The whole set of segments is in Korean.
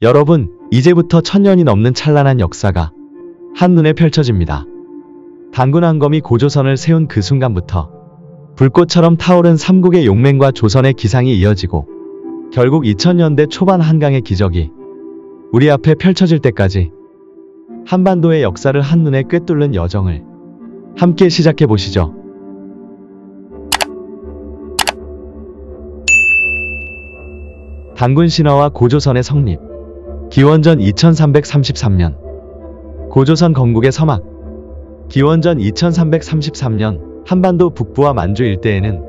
여러분, 이제부터 1000년이 넘는 찬란한 역사가 한눈에 펼쳐집니다. 단군왕검이 고조선을 세운 그 순간부터 불꽃처럼 타오른 삼국의 용맹과 조선의 기상이 이어지고 결국 2000년대 초반 한강의 기적이 우리 앞에 펼쳐질 때까지 한반도의 역사를 한눈에 꿰뚫는 여정을 함께 시작해 보시죠. 단군 신화와 고조선의 성립. 기원전 2333년 고조선 건국의 서막. 기원전 2333년 한반도 북부와 만주 일대에는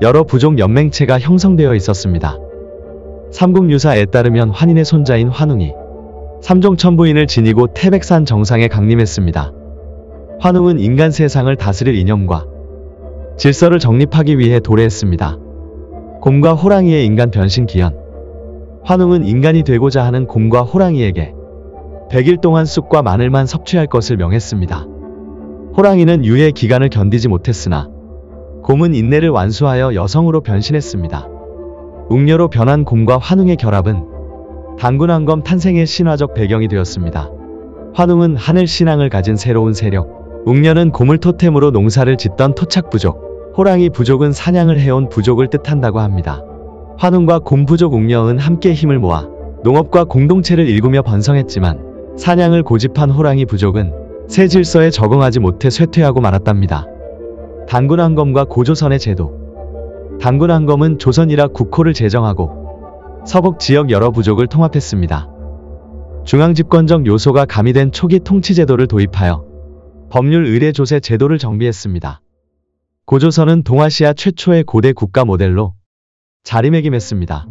여러 부족 연맹체가 형성되어 있었습니다. 삼국유사에 따르면 환인의 손자인 환웅이 삼종천부인을 지니고 태백산 정상에 강림했습니다. 환웅은 인간 세상을 다스릴 이념과 질서를 정립하기 위해 도래했습니다. 곰과 호랑이의 인간 변신 기현. 환웅은 인간이 되고자 하는 곰과 호랑이에게 100일 동안 쑥과 마늘만 섭취할 것을 명했습니다. 호랑이는 유해 기간을 견디지 못했으나 곰은 인내를 완수하여 여성으로 변신했습니다. 웅녀로 변한 곰과 환웅의 결합은 단군왕검 탄생의 신화적 배경이 되었습니다. 환웅은 하늘 신앙을 가진 새로운 세력, 웅녀는 곰을 토템으로 농사를 짓던 토착부족, 호랑이 부족은 사냥을 해온 부족을 뜻한다고 합니다. 환웅과 곰 부족 웅녀은 함께 힘을 모아 농업과 공동체를 일구며 번성했지만 사냥을 고집한 호랑이 부족은 새 질서에 적응하지 못해 쇠퇴하고 말았답니다. 단군왕검과 고조선의 제도. 단군왕검은 조선이라 국호를 제정하고 서북 지역 여러 부족을 통합했습니다. 중앙집권적 요소가 가미된 초기 통치제도를 도입하여 법률 의례 조세 제도를 정비했습니다. 고조선은 동아시아 최초의 고대 국가 모델로 자리매김했습니다.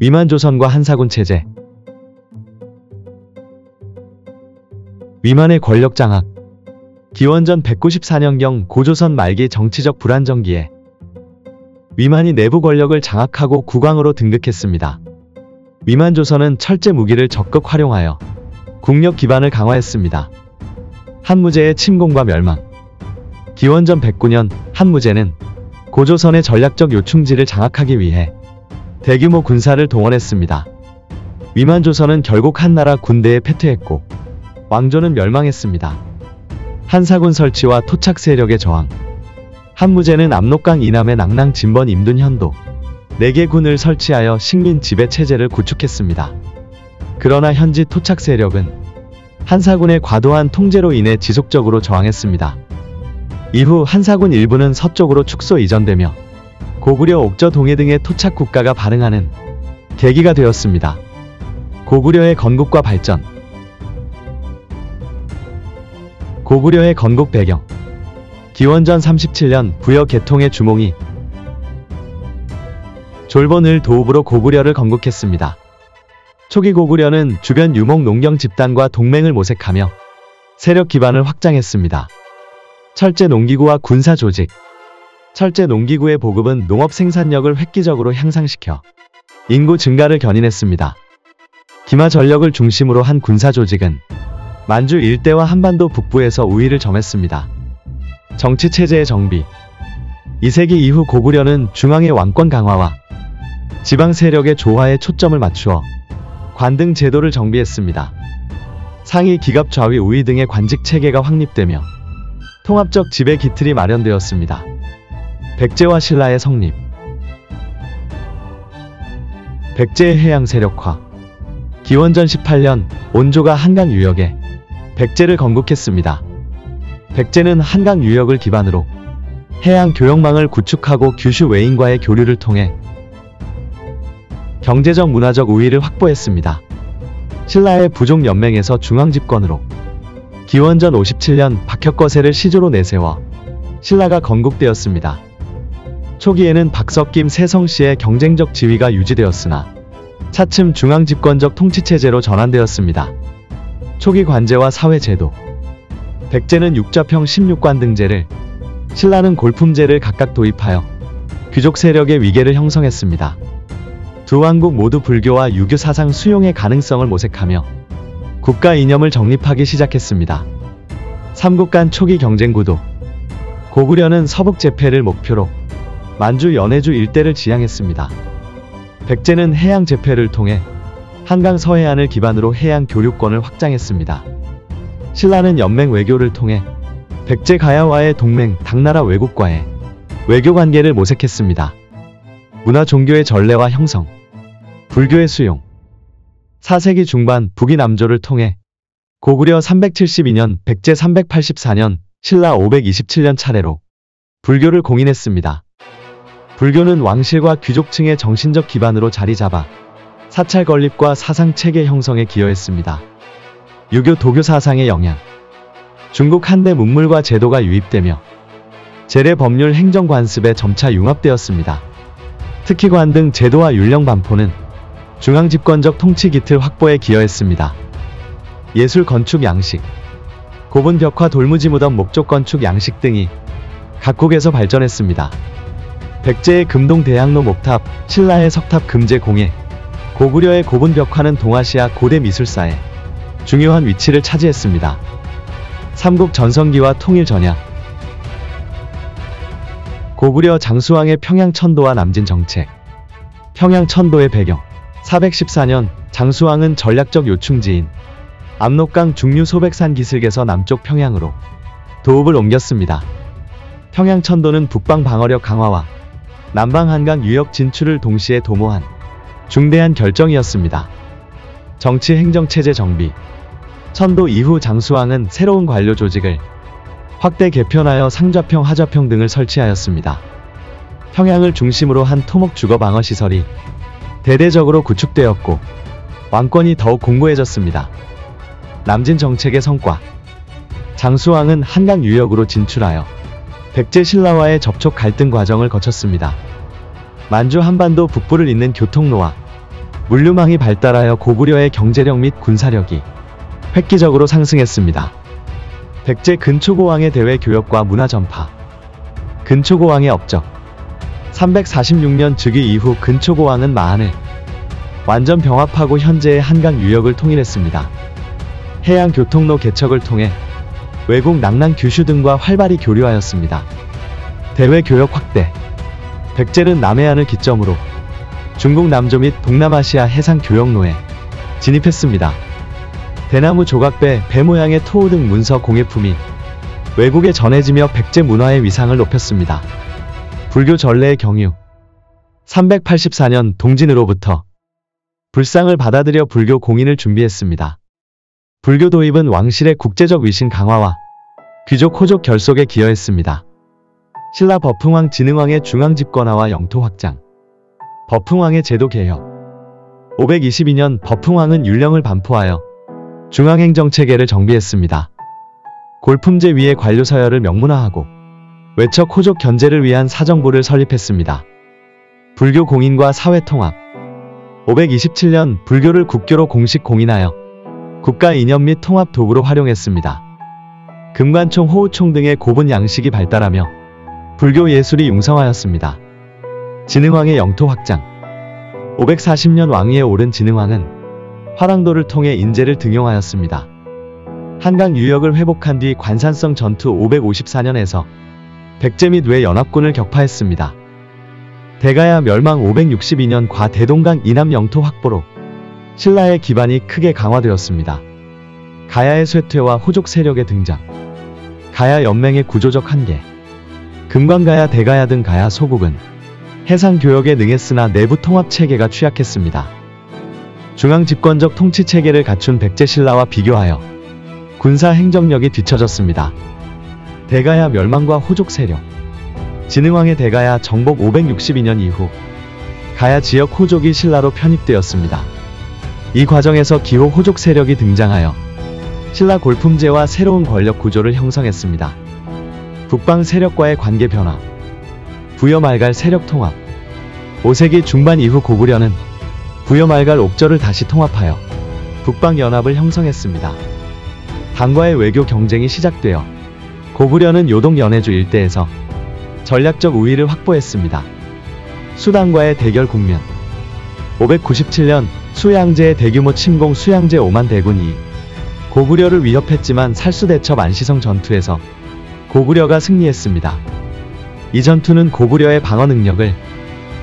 위만조선과 한사군 체제. 위만의 권력 장악. 기원전 194년경 고조선 말기 정치적 불안정기에 위만이 내부 권력을 장악하고 국왕으로 등극했습니다. 위만조선은 철제 무기를 적극 활용하여 국력 기반을 강화했습니다. 한무제의 침공과 멸망. 기원전 109년 한무제는 고조선의 전략적 요충지를 장악하기 위해 대규모 군사를 동원했습니다. 위만조선은 결국 한나라 군대에 패퇴했고 왕조는 멸망했습니다. 한사군 설치와 토착 세력의 저항. 한무제는 압록강 이남의 낭랑 진번 임둔 현도 4개 군을 설치하여 식민 지배 체제를 구축했습니다. 그러나 현지 토착 세력은 한사군의 과도한 통제로 인해 지속적으로 저항했습니다. 이후 한사군 일부는 서쪽으로 축소 이전되며 고구려 옥저 동해 등의 토착 국가가 발흥하는 계기가 되었습니다. 고구려의 건국과 발전. 고구려의 건국 배경. 기원전 37년 부여 계통의 주몽이 졸본을 도읍으로 고구려를 건국했습니다. 초기 고구려는 주변 유목 농경 집단과 동맹을 모색하며 세력 기반을 확장했습니다. 철제 농기구와 군사 조직. 철제 농기구의 보급은 농업 생산력을 획기적으로 향상시켜 인구 증가를 견인했습니다. 기마 전력을 중심으로 한 군사 조직은 만주 일대와 한반도 북부에서 우위를 점했습니다. 정치 체제의 정비. 2세기 이후 고구려는 중앙의 왕권 강화와 지방 세력의 조화에 초점을 맞추어 관등 제도를 정비했습니다. 상위 기갑 좌위 우위 등의 관직 체계가 확립되며 통합적 지배 기틀이 마련되었습니다. 백제와 신라의 성립. 백제의 해양 세력화. 기원전 18년 온조가 한강 유역에 백제를 건국했습니다. 백제는 한강 유역을 기반으로 해양 교역망을 구축하고 규슈 외인과의 교류를 통해 경제적 문화적 우위를 확보했습니다. 신라의 부족 연맹에서 중앙집권으로 기원전 57년 박혁거세를 시조로 내세워 신라가 건국되었습니다. 초기에는 박석김 세성씨의 경쟁적 지위가 유지되었으나 차츰 중앙집권적 통치체제로 전환되었습니다. 초기 관제와 사회제도. 백제는 육좌평 16관 등제를, 신라는 골품제를 각각 도입하여 귀족 세력의 위계를 형성했습니다. 두 왕국 모두 불교와 유교 사상 수용의 가능성을 모색하며 국가 이념을 정립하기 시작했습니다. 삼국 간 초기 경쟁 구도. 고구려는 서북 제패를 목표로 만주 연해주 일대를 지향했습니다. 백제는 해양 제패를 통해 한강 서해안을 기반으로 해양 교류권을 확장했습니다. 신라는 연맹 외교를 통해 백제 가야와의 동맹, 당나라 외국과의 외교 관계를 모색했습니다. 문화 종교의 전례와 형성, 불교의 수용. 4세기 중반 북이 남조를 통해 고구려 372년, 백제 384년, 신라 527년 차례로 불교를 공인했습니다. 불교는 왕실과 귀족층의 정신적 기반으로 자리 잡아 사찰 건립과 사상 체계 형성에 기여했습니다. 유교 도교 사상의 영향. 중국 한대 문물과 제도가 유입되며 재래 법률 행정 관습에 점차 융합되었습니다. 특히 관 등 제도와 율령 반포는 중앙 집권적 통치 기틀 확보에 기여했습니다. 예술 건축 양식. 고분 벽화 돌무지 무덤 목조 건축 양식 등이 각국에서 발전했습니다. 백제의 금동 대학로 목탑, 신라의 석탑 금제 공예, 고구려의 고분 벽화는 동아시아 고대 미술사에 중요한 위치를 차지했습니다. 삼국 전성기와 통일 전야. 고구려 장수왕의 평양 천도와 남진 정책. 평양 천도의 배경. 414년 장수왕은 전략적 요충지인 압록강 중류 소백산 기슭에서 남쪽 평양으로 도읍을 옮겼습니다. 평양 천도는 북방 방어력 강화와 남방 한강 유역 진출을 동시에 도모한 중대한 결정이었습니다. 정치 행정체제 정비. 천도 이후 장수왕은 새로운 관료 조직을 확대 개편하여 상좌평, 하좌평 등을 설치하였습니다. 평양을 중심으로 한 토목 주거 방어 시설이 대대적으로 구축되었고 왕권이 더욱 공고해졌습니다. 남진 정책의 성과. 장수왕은 한강 유역으로 진출하여 백제 신라와의 접촉 갈등 과정을 거쳤습니다. 만주 한반도 북부를 잇는 교통로와 물류망이 발달하여 고구려의 경제력 및 군사력이 획기적으로 상승했습니다. 백제 근초고왕의 대외 교역과 문화 전파. 근초고왕의 업적. 346년 즉위 이후 근초고왕은 마한을 완전 병합하고 현재의 한강 유역을 통일했습니다. 해양 교통로 개척을 통해 외국 낙랑 규슈 등과 활발히 교류하였습니다. 대외 교역 확대. 백제는 남해안을 기점으로 중국 남조 및 동남아시아 해상 교역로에 진입했습니다. 대나무 조각배, 배 모양의 토우 등 문서 공예품이 외국에 전해지며 백제 문화의 위상을 높였습니다. 불교 전례의 경유. 384년 동진으로부터 불상을 받아들여 불교 공인을 준비했습니다. 불교 도입은 왕실의 국제적 위신 강화와 귀족 호족 결속에 기여했습니다. 신라 버풍왕 진흥왕의 중앙 집권화와 영토 확장. 버풍왕의 제도 개혁. 522년 버풍왕은 율령을 반포하여 중앙행정체계를 정비했습니다. 골품제 위에 관료 서열을 명문화하고 외척 호족 견제를 위한 사정부를 설립했습니다. 불교 공인과 사회 통합. 527년 불교를 국교로 공식 공인하여 국가 이념 및 통합 도구로 활용했습니다. 금관총, 호우총 등의 고분 양식이 발달하며 불교 예술이 융성하였습니다. 진흥왕의 영토 확장. 540년 왕위에 오른 진흥왕은 화랑도를 통해 인제를 등용하였습니다. 한강 유역을 회복한 뒤 관산성 전투 554년에서 백제 및 외 연합군을 격파했습니다. 대가야 멸망 562년 과 대동강 이남 영토 확보로 신라의 기반이 크게 강화되었습니다. 가야의 쇠퇴와 호족 세력의 등장. 가야 연맹의 구조적 한계. 금관가야, 대가야 등 가야 소국은 해상 교역에 능했으나 내부 통합 체계가 취약했습니다. 중앙 집권적 통치 체계를 갖춘 백제 신라와 비교하여 군사 행정력이 뒤처졌습니다. 대가야 멸망과 호족 세력. 진흥왕의 대가야 정복 562년 이후 가야 지역 호족이 신라로 편입되었습니다. 이 과정에서 기호 호족 세력이 등장하여 신라 골품제와 새로운 권력 구조를 형성했습니다. 북방 세력과의 관계 변화. 부여말갈 세력 통합. 5세기 중반 이후 고구려는 부여말갈 옥저를 다시 통합하여 북방연합을 형성했습니다. 당과의 외교 경쟁이 시작되어 고구려는 요동 연해주 일대에서 전략적 우위를 확보했습니다. 수당과의 대결 국면. 597년 수양제의 대규모 침공. 수양제 5만 대군이 고구려를 위협했지만 살수대첩 안시성 전투에서 고구려가 승리했습니다. 이 전투는 고구려의 방어 능력을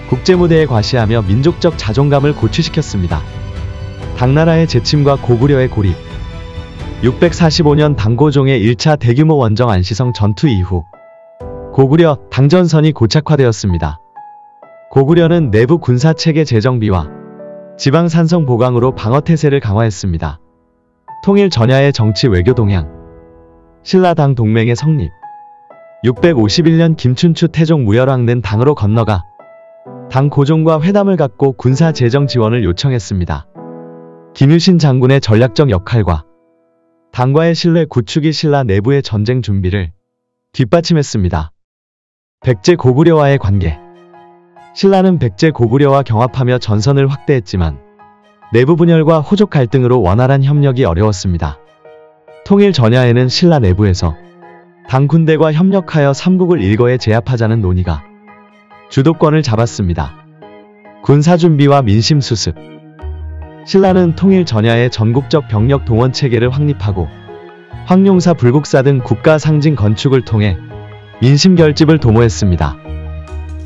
국제무대에 과시하며 민족적 자존감을 고취시켰습니다. 당나라의 재침과 고구려의 고립. 645년 당고종의 1차 대규모 원정 안시성 전투 이후 고구려 당전선이 고착화되었습니다. 고구려는 내부 군사체계 재정비와 지방 산성 보강으로 방어태세를 강화했습니다. 통일 전야의 정치 외교 동향. 신라당 동맹의 성립. 651년 김춘추 태종 무열왕는 당으로 건너가 당 고종과 회담을 갖고 군사 재정 지원을 요청했습니다. 김유신 장군의 전략적 역할과 당과의 신뢰 구축이 신라 내부의 전쟁 준비를 뒷받침했습니다. 백제 고구려와의 관계. 신라는 백제 고구려와 경합하며 전선을 확대했지만 내부 분열과 호족 갈등으로 원활한 협력이 어려웠습니다. 통일 전야에는 신라 내부에서 당 군대와 협력하여 삼국을 일거에 제압하자는 논의가 주도권을 잡았습니다. 군사준비와 민심 수습. 신라는 통일 전야에 전국적 병력 동원 체계를 확립하고 황룡사 불국사 등 국가 상징 건축을 통해 민심 결집을 도모했습니다.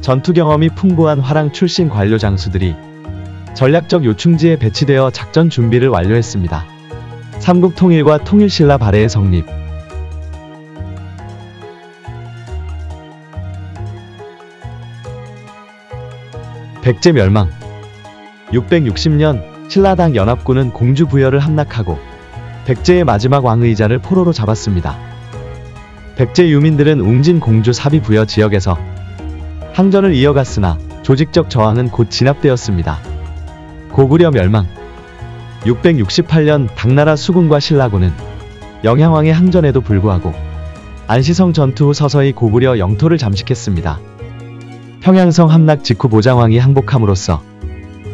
전투 경험이 풍부한 화랑 출신 관료 장수들이 전략적 요충지에 배치되어 작전 준비를 완료했습니다. 삼국 통일과 통일신라 발해의 성립. 백제 멸망. 660년 신라당 연합군은 공주 부여를 함락하고 백제의 마지막 왕의자를 포로로 잡았습니다. 백제 유민들은 웅진 공주 사비 부여 지역에서 항전을 이어갔으나 조직적 저항은 곧 진압되었습니다. 고구려 멸망. 668년 당나라 수군과 신라군은 영향왕의 항전에도 불구하고 안시성 전투 후 서서히 고구려 영토를 잠식했습니다. 평양성 함락 직후 보장왕이 항복함으로써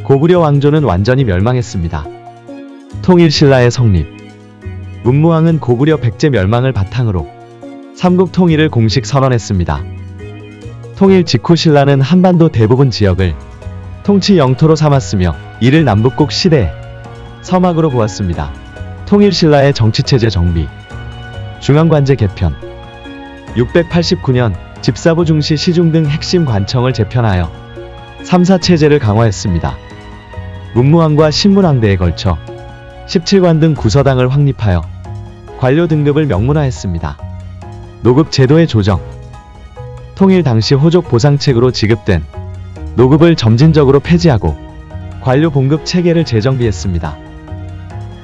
고구려 왕조는 완전히 멸망했습니다. 통일신라의 성립. 문무왕은 고구려 백제 멸망을 바탕으로 삼국 통일을 공식 선언했습니다. 통일 직후 신라는 한반도 대부분 지역을 통치 영토로 삼았으며 이를 남북국 시대의 서막으로 보았습니다. 통일신라의 정치체제 정비. 중앙관제 개편. 689년 집사부 중시 시중 등 핵심 관청을 재편하여 3사 체제를 강화했습니다. 문무왕과 신문왕대에 걸쳐 17관 등 구서당을 확립하여 관료 등급을 명문화했습니다. 노급 제도의 조정. 통일 당시 호족 보상책으로 지급된 노급을 점진적으로 폐지하고 관료 봉급 체계를 재정비했습니다.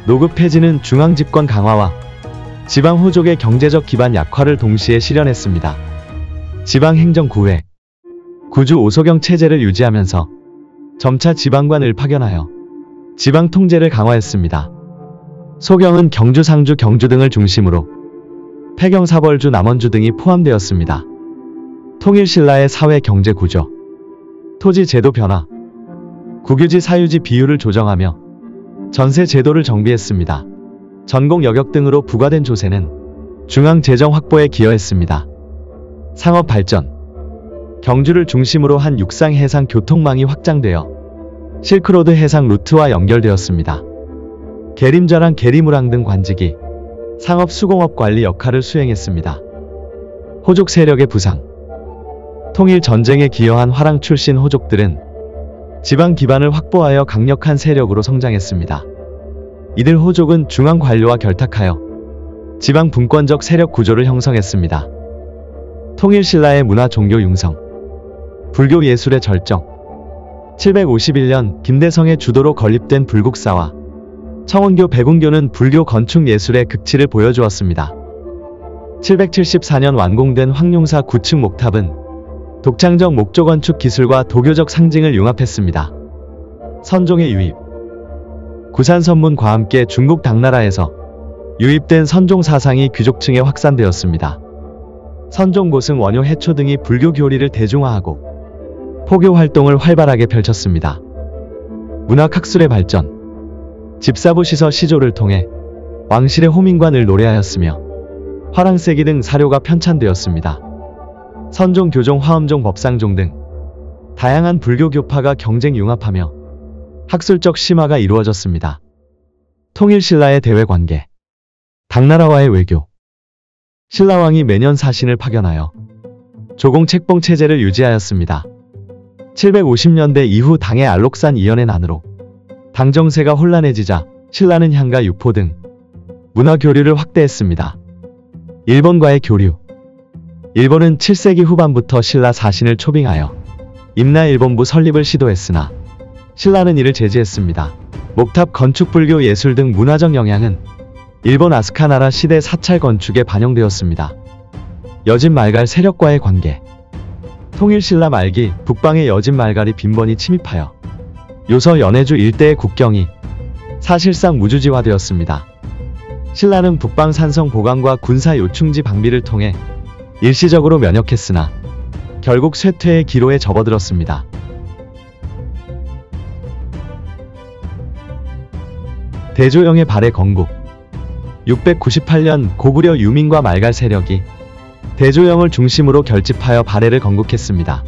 노급 폐지는 중앙 집권 강화와 지방 호족의 경제적 기반 약화를 동시에 실현했습니다. 지방행정구획. 구주 오소경 체제를 유지하면서 점차 지방관을 파견하여 지방 통제를 강화했습니다. 소경은 경주, 상주, 경주 등을 중심으로 폐경, 사벌주, 남원주 등이 포함되었습니다. 통일신라의 사회 경제 구조. 토지 제도 변화. 국유지 사유지 비율을 조정하며 전세 제도를 정비했습니다. 전공 여격 등으로 부과된 조세는 중앙 재정 확보에 기여했습니다. 상업 발전. 경주를 중심으로 한 육상 해상 교통망이 확장되어 실크로드 해상 루트와 연결되었습니다. 계림자랑 계리무랑 등 관직이 상업 수공업 관리 역할을 수행했습니다. 호족 세력의 부상. 통일 전쟁에 기여한 화랑 출신 호족들은 지방 기반을 확보하여 강력한 세력으로 성장했습니다. 이들 호족은 중앙 관료와 결탁하여 지방 분권적 세력 구조를 형성했습니다. 통일신라의 문화 종교 융성. 불교 예술의 절정. 751년 김대성의 주도로 건립된 불국사와 청원교, 백운교는 불교 건축 예술의 극치를 보여주었습니다. 774년 완공된 황룡사 9층 목탑은 독창적 목조 건축 기술과 도교적 상징을 융합했습니다. 선종의 유입. 구산선문과 함께 중국 당나라에서 유입된 선종 사상이 귀족층에 확산되었습니다. 선종, 고승, 원효, 해초 등이 불교 교리를 대중화하고 포교 활동을 활발하게 펼쳤습니다. 문학학술의 발전. 집사부 시서 시조를 통해 왕실의 호민관을 노래하였으며 화랑세기 등 사료가 편찬되었습니다. 선종, 교종, 화엄종, 법상종 등 다양한 불교 교파가 경쟁 융합하며 학술적 심화가 이루어졌습니다. 통일신라의 대외관계. 당나라와의 외교. 신라왕이 매년 사신을 파견하여 조공책봉 체제를 유지하였습니다. 750년대 이후 당의 알록산 이연의 난으로 당 정세가 혼란해지자 신라는 향과 유포 등 문화 교류를 확대했습니다. 일본과의 교류. 일본은 7세기 후반부터 신라 사신을 초빙하여 임나 일본부 설립을 시도했으나 신라는 이를 제지했습니다. 목탑 건축, 불교 예술 등 문화적 영향은 일본 아스카 나라 시대 사찰 건축에 반영되었습니다. 여진 말갈 세력과의 관계. 통일신라 말기 북방의 여진 말갈이 빈번히 침입하여 요서 연해주 일대의 국경이 사실상 무주지화되었습니다. 신라는 북방 산성 보강과 군사 요충지 방비를 통해 일시적으로 면역했으나 결국 쇠퇴의 기로에 접어들었습니다. 대조영의 발해 건국. 698년 고구려 유민과 말갈 세력이 대조영을 중심으로 결집하여 발해를 건국했습니다.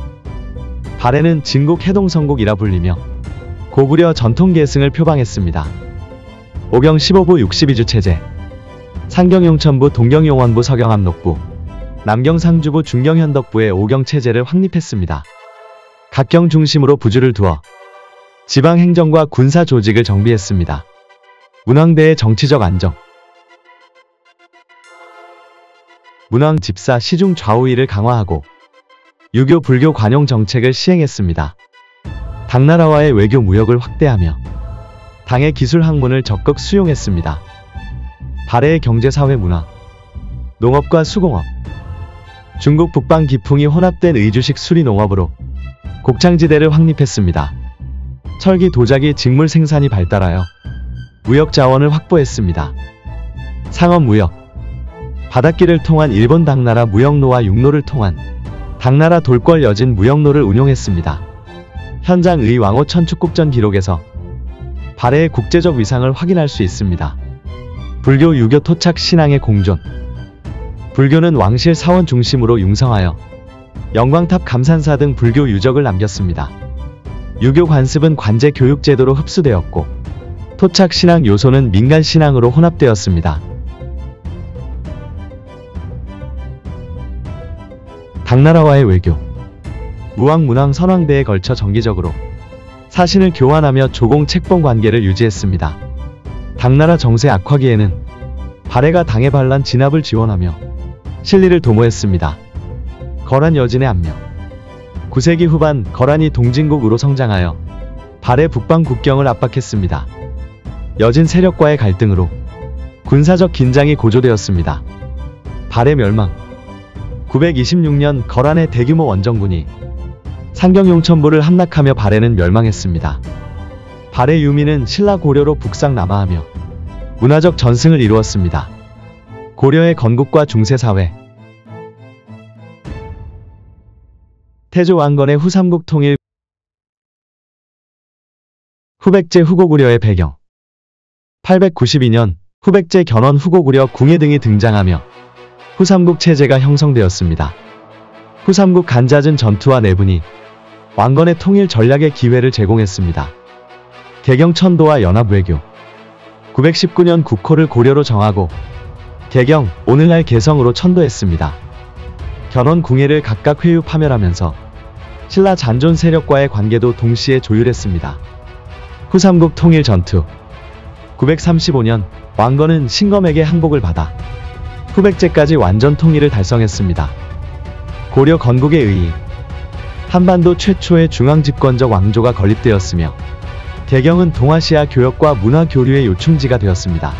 발해는 진국 해동성국이라 불리며 고구려 전통 계승을 표방했습니다. 오경 15부 62주 체제. 상경용천부, 동경용원부, 서경암록부, 남경상주부, 중경현덕부의 오경체제를 확립했습니다. 각경 중심으로 부주를 두어 지방행정과 군사 조직을 정비했습니다. 문왕대의 정치적 안정. 문왕 집사 시중 좌우위를 강화하고 유교 불교 관용 정책을 시행했습니다. 당나라와의 외교 무역을 확대하며 당의 기술 학문을 적극 수용했습니다. 발해의 경제, 사회, 문화, 농업과 수공업. 중국 북방 기풍이 혼합된 의주식 수리농업으로 곡창지대를 확립했습니다. 철기, 도자기, 직물 생산이 발달하여 무역 자원을 확보했습니다. 상업무역. 바닷길을 통한 일본 당나라 무역로와 육로를 통한 당나라 돌궐 여진 무역로를 운용했습니다. 현장 의 왕호 천축국전 기록에서 발해의 국제적 위상을 확인할 수 있습니다. 불교, 유교, 토착 신앙의 공존. 불교는 왕실 사원 중심으로 융성하여 영광탑, 감산사 등 불교 유적을 남겼습니다. 유교 관습은 관제 교육 제도로 흡수되었고 토착 신앙 요소는 민간 신앙으로 혼합되었습니다. 당나라와의 외교. 무왕, 문왕, 선왕대에 걸쳐 정기적으로 사신을 교환하며 조공 책봉 관계를 유지했습니다. 당나라 정세 악화기에는 발해가 당의 반란 진압을 지원하며 실리를 도모했습니다. 거란 여진의 압력. 9세기 후반 거란이 동진국으로 성장하여 발해 북방 국경을 압박했습니다. 여진 세력과의 갈등으로 군사적 긴장이 고조되었습니다. 발해 멸망. 926년 거란의 대규모 원정군이 상경용천부를 함락하며 발해는 멸망했습니다. 발해 유민은 신라 고려로 북상남하하며 문화적 전승을 이루었습니다. 고려의 건국과 중세사회. 태조 왕건의 후삼국 통일. 후백제 후고구려의 배경. 892년 후백제 견원, 후고구려, 궁예 등이 등장하며 후삼국 체제가 형성되었습니다. 후삼국 간 잦은 전투와 내분이 왕건의 통일 전략의 기회를 제공했습니다. 개경 천도와 연합외교. 919년 국호를 고려로 정하고 개경, 오늘날 개성으로 천도했습니다. 견원, 궁예를 각각 회유 파멸하면서 신라 잔존 세력과의 관계도 동시에 조율했습니다. 후삼국 통일 전투. 935년 왕건은 신검에게 항복을 받아 후백제까지 완전 통일을 달성했습니다. 고려 건국에 의해 한반도 최초의 중앙집권적 왕조가 건립되었으며 개경은 동아시아 교역과 문화 교류의 요충지가 되었습니다.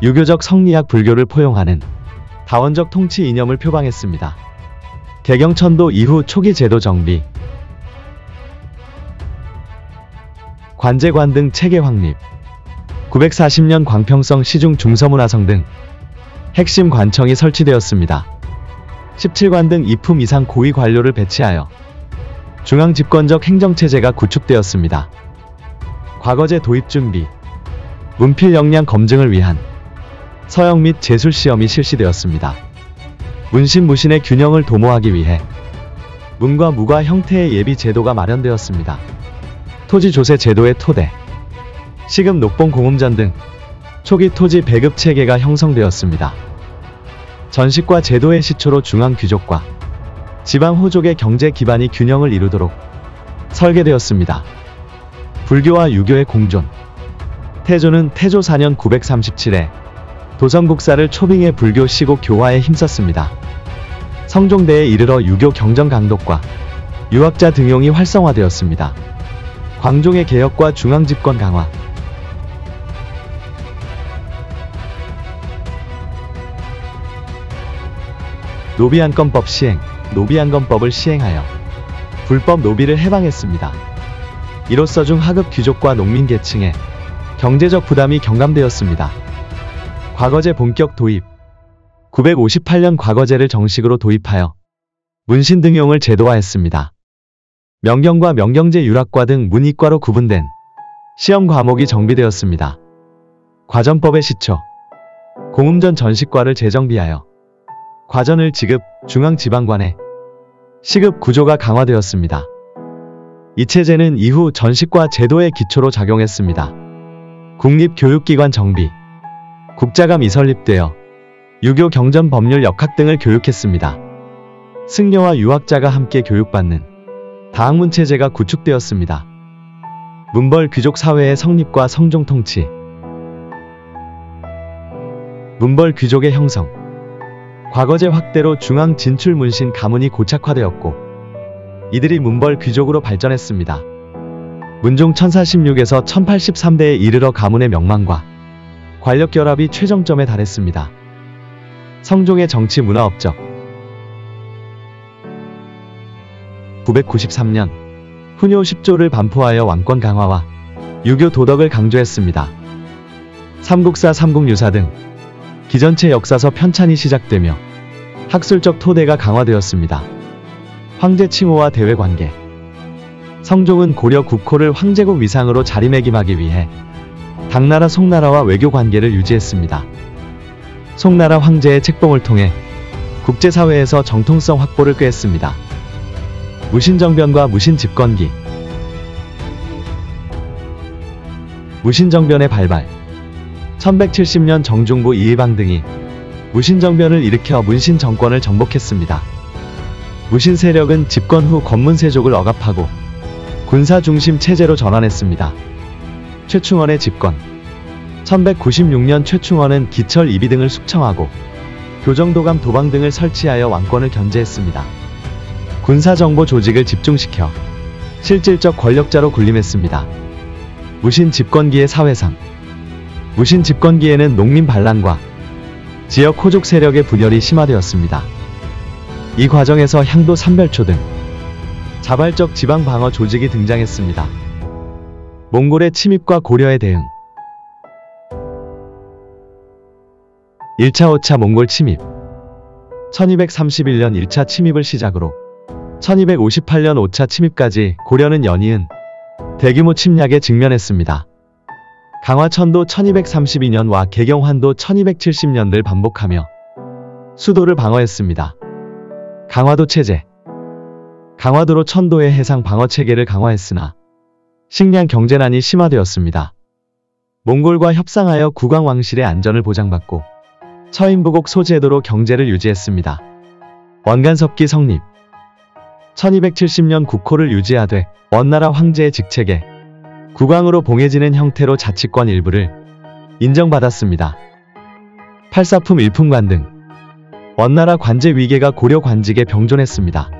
유교적 성리학 불교를 포용하는 다원적 통치 이념을 표방했습니다. 개경천도 이후 초기 제도 정비, 관제관 등 체계 확립. 940년 광평성 시중 중서문화성 등 핵심 관청이 설치되었습니다. 17관 등 2품 이상 고위 관료를 배치하여 중앙집권적 행정체제가 구축되었습니다. 과거제 도입 준비. 문필 역량 검증을 위한 서역 및 제술 시험이 실시되었습니다. 문신무신의 균형을 도모하기 위해 문과 무과 형태의 예비 제도가 마련되었습니다. 토지 조세 제도의 토대, 시급 녹봉 공음전 등 초기 토지 배급 체계가 형성되었습니다. 전식과 제도의 시초로 중앙 귀족과 지방 호족의 경제 기반이 균형을 이루도록 설계되었습니다. 불교와 유교의 공존. 태조는 태조 4년 937에 도성국사를 초빙해 불교 시국 교화에 힘썼습니다. 성종대에 이르러 유교 경정 강독과 유학자 등용이 활성화되었습니다. 광종의 개혁과 중앙집권 강화. 노비안건법 시행. 노비안건법을 시행하여 불법 노비를 해방했습니다. 이로써 중하급 귀족과 농민 계층의 경제적 부담이 경감되었습니다. 과거제 본격 도입. 958년 과거제를 정식으로 도입하여 문신 등용을 제도화했습니다. 명경과 명경제 유락과 등 문이과로 구분된 시험 과목이 정비되었습니다. 과전법의 시초. 공음전 전식과를 재정비하여 과전을 지급, 중앙지방관에 시급 구조가 강화되었습니다. 이 체제는 이후 전식과 제도의 기초로 작용했습니다. 국립교육기관 정비. 국자감이 설립되어 유교 경전 법률 역학 등을 교육했습니다. 승려와 유학자가 함께 교육받는 다학문 체제가 구축되었습니다. 문벌 귀족 사회의 성립과 성종 통치. 문벌 귀족의 형성. 과거제 확대로 중앙 진출 문신 가문이 고착화되었고 이들이 문벌 귀족으로 발전했습니다. 문종 1046에서 1083대에 이르러 가문의 명망과 관력 결합이 최정점에 달했습니다. 성종의 정치 문화 업적. 993년 훈요 10조를 반포하여 왕권 강화와 유교 도덕을 강조했습니다. 삼국사 삼국유사 등 기전체 역사서 편찬이 시작되며 학술적 토대가 강화되었습니다. 황제 칭호와 대외 관계. 성종은 고려 국호를 황제국 위상으로 자리매김하기 위해 당나라 송나라와 외교 관계를 유지했습니다. 송나라 황제의 책봉을 통해 국제사회에서 정통성 확보를 꾀했습니다. 무신정변과 무신집권기. 무신정변의 발발. 1170년 정중부 이해방 등이 무신정변을 일으켜 문신정권을 정복했습니다. 무신 세력은 집권 후 권문세족을 억압하고 군사중심 체제로 전환했습니다. 최충원의 집권. 1196년 최충원은 기철 이비 등을 숙청하고 교정도감 도방 등을 설치하여 왕권을 견제했습니다. 군사정보 조직을 집중시켜 실질적 권력자로 군림했습니다. 무신 집권기의 사회상. 무신 집권기에는 농민 반란과 지역 호족 세력의 분열이 심화되었습니다. 이 과정에서 향도 삼별초 등 자발적 지방 방어 조직이 등장했습니다. 몽골의 침입과 고려의 대응. 1차 5차 몽골 침입. 1231년 1차 침입을 시작으로 1258년 5차 침입까지 고려는 연이은 대규모 침략에 직면했습니다. 강화천도 1232년과 개경환도 1270년을 반복하며 수도를 방어했습니다. 강화도 체제. 강화도로 천도의 해상 방어체계를 강화했으나 식량 경제난이 심화되었습니다. 몽골과 협상하여 국왕왕실의 안전을 보장받고 처인부곡 소제도로 경제를 유지했습니다. 원간섭기 성립. 1270년 국호를 유지하되 원나라 황제의 직책에 국왕으로 봉해지는 형태로 자치권 일부를 인정받았습니다. 팔사품 일품관 등 원나라 관제 위계가 고려 관직에 병존했습니다.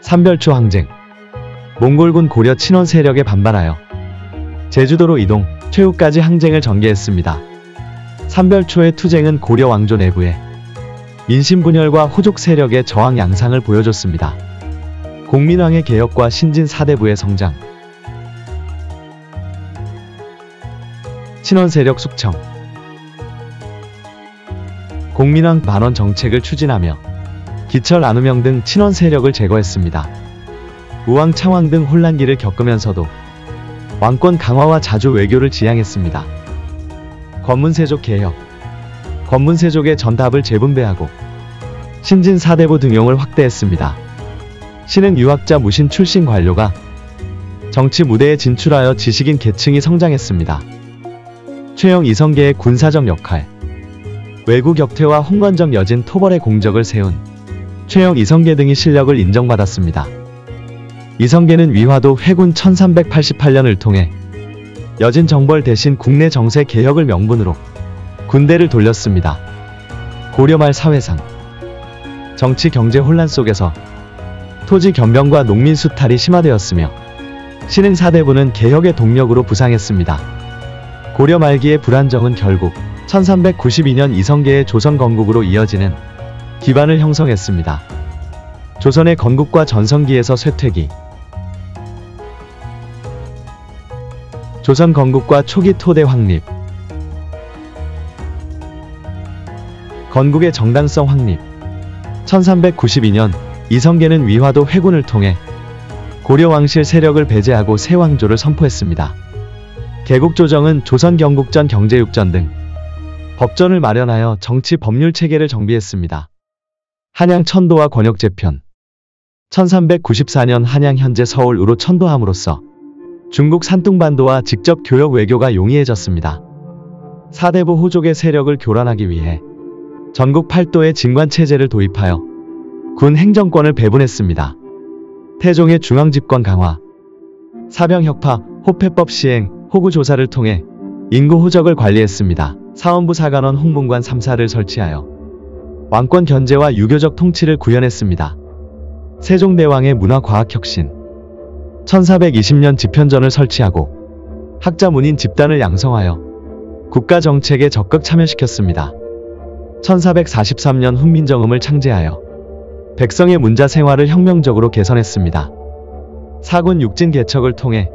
삼별초 항쟁. 몽골군 고려 친원 세력에 반발하여 제주도로 이동, 최후까지 항쟁을 전개했습니다. 삼별초의 투쟁은 고려 왕조 내부에 민심분열과 호족 세력의 저항 양상을 보여줬습니다. 공민왕의 개혁과 신진 사대부의 성장. 친원 세력 숙청. 공민왕 반원 정책을 추진하며 기철 안우명 등 친원 세력을 제거했습니다. 우왕 창왕 등 혼란기를 겪으면서도 왕권 강화와 자주 외교를 지향했습니다. 권문세족 개혁. 권문세족의 전답을 재분배하고 신진 사대부 등용을 확대했습니다. 신흥 유학자 무신 출신 관료가 정치 무대에 진출하여 지식인 계층이 성장했습니다. 최영 이성계의 군사적 역할. 외구 격퇴와 홍건적 여진 토벌의 공적을 세운 최영 이성계 등이 실력을 인정받았습니다. 이성계는 위화도 회군 1388년을 통해 여진 정벌 대신 국내 정세 개혁을 명분으로 군대를 돌렸습니다. 고려 말 사회상 정치 경제 혼란 속에서 토지 겸병과 농민 수탈이 심화되었으며 신흥 사대부는 개혁의 동력으로 부상했습니다. 고려 말기의 불안정은 결국 1392년 이성계의 조선 건국으로 이어지는 기반을 형성했습니다. 조선의 건국과 전성기에서 쇠퇴기. 조선 건국과 초기 토대 확립. 건국의 정당성 확립. 1392년 이성계는 위화도 회군을 통해 고려 왕실 세력을 배제하고 새 왕조를 선포했습니다. 개국조정은 조선 경국전 경제육전 등 법전을 마련하여 정치 법률 체계를 정비했습니다. 한양 천도와 권역재편. 1394년 한양 현재 서울으로 천도함으로써 중국 산둥반도와 직접 교역 외교가 용이해졌습니다. 사대부 호족의 세력을 교란하기 위해 전국 8도의 진관체제를 도입하여 군 행정권을 배분했습니다. 태종의 중앙집권 강화, 사병혁파, 호패법 시행, 호구조사를 통해 인구 호적을 관리했습니다. 사원부 사관원 홍문관 3사를 설치하여 왕권 견제와 유교적 통치를 구현했습니다. 세종대왕의 문화과학혁신. 1420년 집현전을 설치하고 학자 문인 집단을 양성하여 국가정책에 적극 참여시켰습니다. 1443년 훈민정음을 창제하여 백성의 문자 생활을 혁명적으로 개선했습니다. 사군 육진 개척을 통해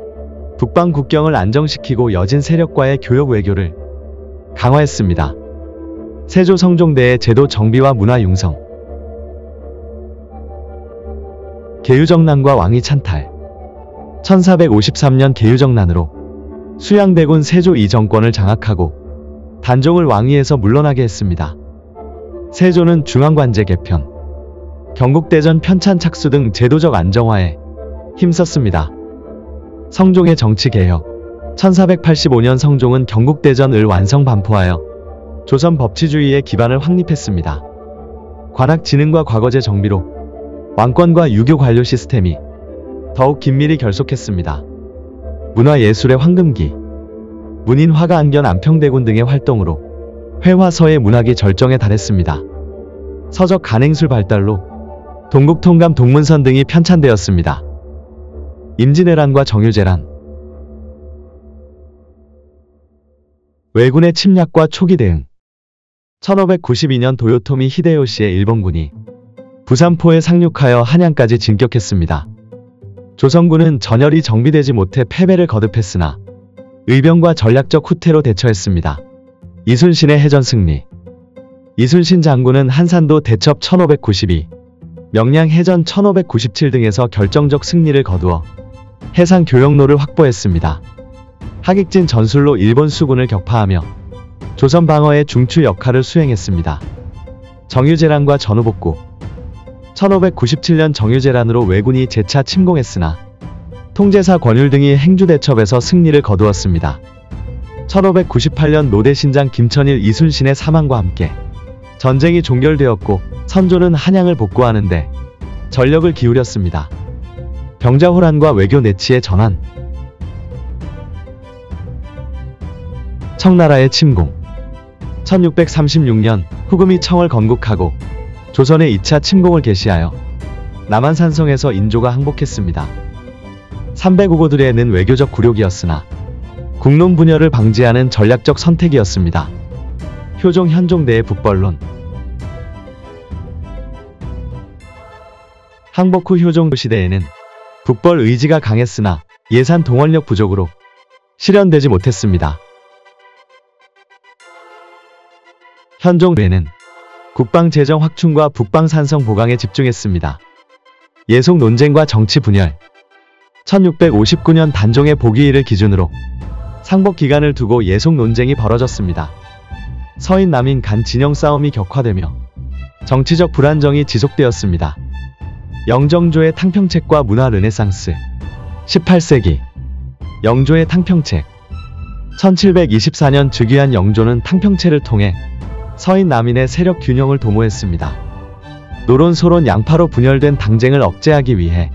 북방 국경을 안정시키고 여진 세력과의 교역 외교를 강화했습니다. 세조 성종대의 제도 정비와 문화 융성. 계유정난과 왕위 찬탈. 1453년 계유정난으로 수양대군 세조 이 정권을 장악하고 단종을 왕위에서 물러나게 했습니다. 세조는 중앙관제 개편, 경국대전 편찬 착수 등 제도적 안정화에 힘썼습니다. 성종의 정치개혁. 1485년 성종은 경국대전을 완성 반포하여 조선 법치주의의 기반을 확립했습니다. 관학진흥과 과거제 정비로 왕권과 유교 관료 시스템이 더욱 긴밀히 결속했습니다. 문화예술의 황금기. 문인 화가 안견 안평대군 등의 활동으로 회화서의 문학이 절정에 달했습니다. 서적 간행술 발달로 동국통감 동문선 등이 편찬되었습니다. 임진왜란과 정유재란. 왜군의 침략과 초기 대응. 1592년 도요토미 히데요시의 일본군이 부산포에 상륙하여 한양까지 진격했습니다. 조선군은 전열이 정비되지 못해 패배를 거듭했으나 의병과 전략적 후퇴로 대처했습니다. 이순신의 해전 승리. 이순신 장군은 한산도 대첩 1592, 명량 해전 1597 등에서 결정적 승리를 거두어 해상 교역로를 확보했습니다. 하객진 전술로 일본 수군을 격파하며 조선 방어의 중추 역할을 수행했습니다. 정유재란과 전후복구. 1597년 정유재란으로 왜군이 재차 침공했으나 통제사 권율 등이 행주대첩에서 승리를 거두었습니다. 1598년 노대신장 김천일 이순신의 사망과 함께 전쟁이 종결되었고 선조는 한양을 복구하는 데 전력을 기울였습니다. 병자호란과 외교 내치의 전환. 청나라의 침공. 1636년 후금이 청을 건국하고 조선의 2차 침공을 개시하여 남한산성에서 인조가 항복했습니다. 305고들에는 외교적 굴욕이었으나 국론 분열을 방지하는 전략적 선택이었습니다. 효종 현종대의 북벌론. 항복 후 효종 시대에는 북벌 의지가 강했으나 예산 동원력 부족으로 실현되지 못했습니다. 현종대는 국방재정 확충과 북방산성 보강에 집중했습니다. 예속 논쟁과 정치 분열. 1659년 단종의 복위일을 기준으로 상복 기간을 두고 예속 논쟁이 벌어졌습니다. 서인 남인 간 진영 싸움이 격화되며 정치적 불안정이 지속되었습니다. 영정조의 탕평책과 문화 르네상스. 18세기 영조의 탕평책. 1724년 즉위한 영조는 탕평책을 통해 서인 남인의 세력 균형을 도모했습니다. 노론 소론 양파로 분열된 당쟁을 억제하기 위해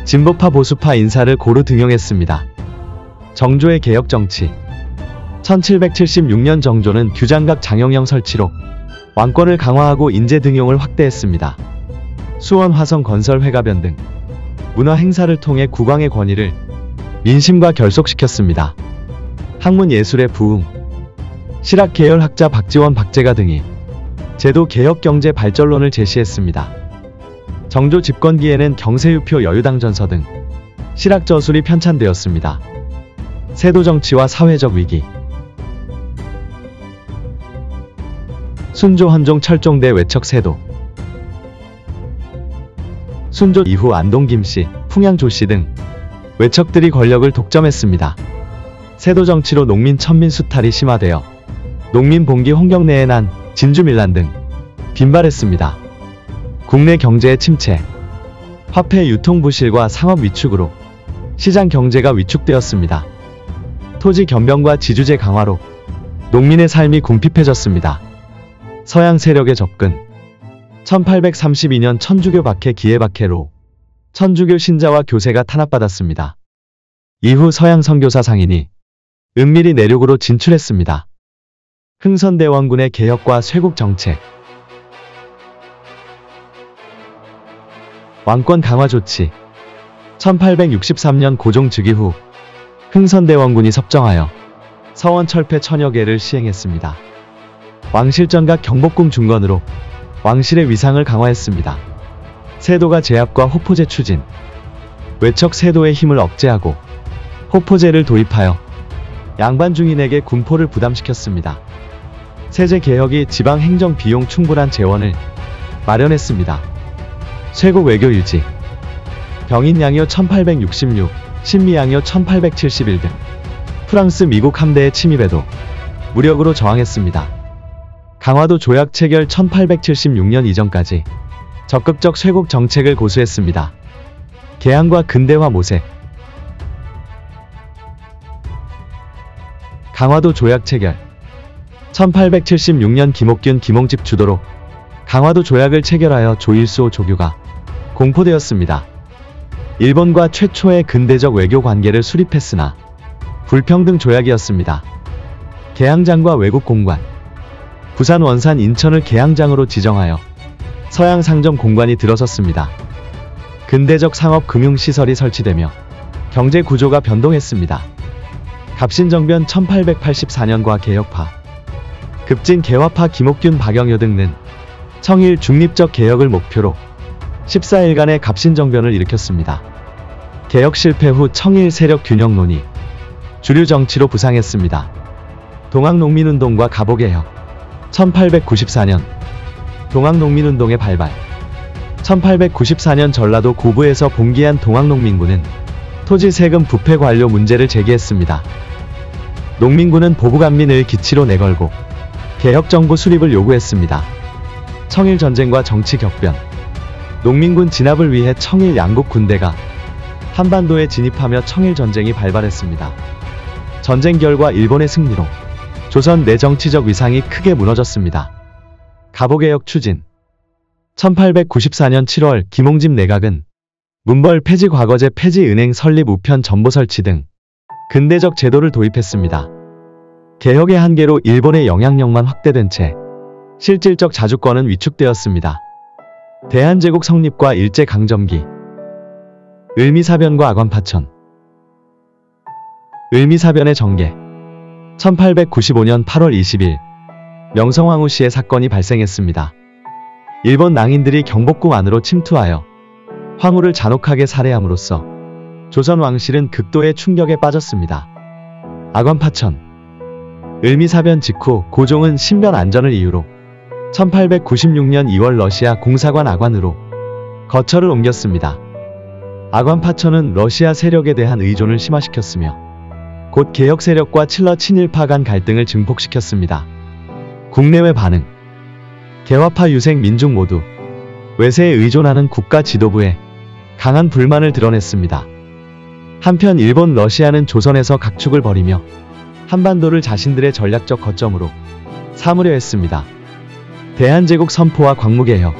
진보파 보수파 인사를 고루 등용했습니다. 정조의 개혁 정치. 1776년 정조는 규장각 장영영 설치로 왕권을 강화하고 인재 등용을 확대했습니다. 수원 화성 건설 회가변 등 문화 행사를 통해 국왕의 권위를 민심과 결속시켰습니다. 학문 예술의 부흥. 실학 계열 학자 박지원 박재가 등이 제도 개혁 경제 발전론을 제시했습니다. 정조 집권기에는 경세유표 여유당 전서 등 실학 저술이 편찬되었습니다. 세도 정치와 사회적 위기. 순조 헌종 철종대 외척 세도. 순조 이후 안동 김씨, 풍양 조씨 등 외척들이 권력을 독점했습니다. 세도 정치로 농민 천민 수탈이 심화되어 농민 봉기 홍경래의 난, 진주 밀란 등 빈발했습니다. 국내 경제의 침체. 화폐 유통 부실과 상업 위축으로 시장 경제가 위축되었습니다. 토지 겸병과 지주제 강화로 농민의 삶이 궁핍해졌습니다. 서양 세력의 접근. 1832년 천주교 박해 기해 박해로 천주교 신자와 교세가 탄압받았습니다. 이후 서양 선교사 상인이 은밀히 내륙으로 진출했습니다. 흥선대원군의 개혁과 쇄국 정책. 왕권 강화 조치. 1863년 고종 즉위 후 흥선대원군이 섭정하여 서원 철폐 천여 개를 시행했습니다. 왕실전각 경복궁 중건으로 왕실의 위상을 강화했습니다. 세도가 제압과 호포제 추진. 외척 세도의 힘을 억제하고 호포제를 도입하여 양반 중인에게 군포를 부담시켰습니다. 세제 개혁이 지방 행정 비용 충분한 재원을 마련했습니다. 쇄국 외교 유지. 병인 양요 1866, 신미 양요 1871 등 프랑스 미국 함대의 침입에도 무력으로 저항했습니다. 강화도 조약 체결 1876년 이전까지 적극적 쇄국 정책을 고수했습니다. 개항과 근대화 모색. 강화도 조약 체결. 1876년 김옥균 김홍집 주도로 강화도 조약을 체결하여 조일수 조규가 공포되었습니다. 일본과 최초의 근대적 외교 관계를 수립했으나 불평등 조약이었습니다. 개항장과 외국 공관. 부산 원산 인천을 개항장으로 지정하여 서양 상점 공관이 들어섰습니다. 근대적 상업 금융시설이 설치되며 경제 구조가 변동했습니다. 갑신정변 1884년과 개혁파. 급진 개화파 김옥균 박영효 등은 청일 중립적 개혁을 목표로 14일간의 갑신정변을 일으켰습니다. 개혁 실패 후 청일 세력 균형 논의. 주류 정치로 부상했습니다. 동학농민운동과 갑오개혁. 1894년 동학농민운동의 발발. 1894년 전라도 고부에서 봉기한 동학농민군은 토지 세금 부패 관료 문제를 제기했습니다. 농민군은 보부간민을 기치로 내걸고 개혁정부 수립을 요구했습니다. 청일전쟁과 정치 격변. 농민군 진압을 위해 청일 양국 군대가 한반도에 진입하며 청일전쟁이 발발했습니다. 전쟁 결과 일본의 승리로 조선 내 정치적 위상이 크게 무너졌습니다. 갑오개혁 추진. 1894년 7월 김홍집 내각은 문벌 폐지 과거제 폐지 은행 설립 우편 전보 설치 등 근대적 제도를 도입했습니다. 개혁의 한계로 일본의 영향력만 확대된 채 실질적 자주권은 위축되었습니다. 대한제국 성립과 일제강점기. 을미사변과 아관파천. 을미사변의 전개. 1895년 8월 20일 명성황후 씨의 사건이 발생했습니다. 일본 낭인들이 경복궁 안으로 침투하여 황후를 잔혹하게 살해함으로써 조선 왕실은 극도의 충격에 빠졌습니다. 아관파천. 을미사변 직후 고종은 신변 안전을 이유로 1896년 2월 러시아 공사관 아관으로 거처를 옮겼습니다. 아관파천은 러시아 세력에 대한 의존을 심화시켰으며 곧 개혁 세력과 칠러 친일파 간 갈등을 증폭시켰습니다. 국내외 반응. 개화파 유색 민중 모두 외세에 의존하는 국가 지도부에 강한 불만을 드러냈습니다. 한편 일본 러시아는 조선에서 각축을 벌이며 한반도를 자신들의 전략적 거점으로 삼으려 했습니다. 대한제국 선포와 광무개혁.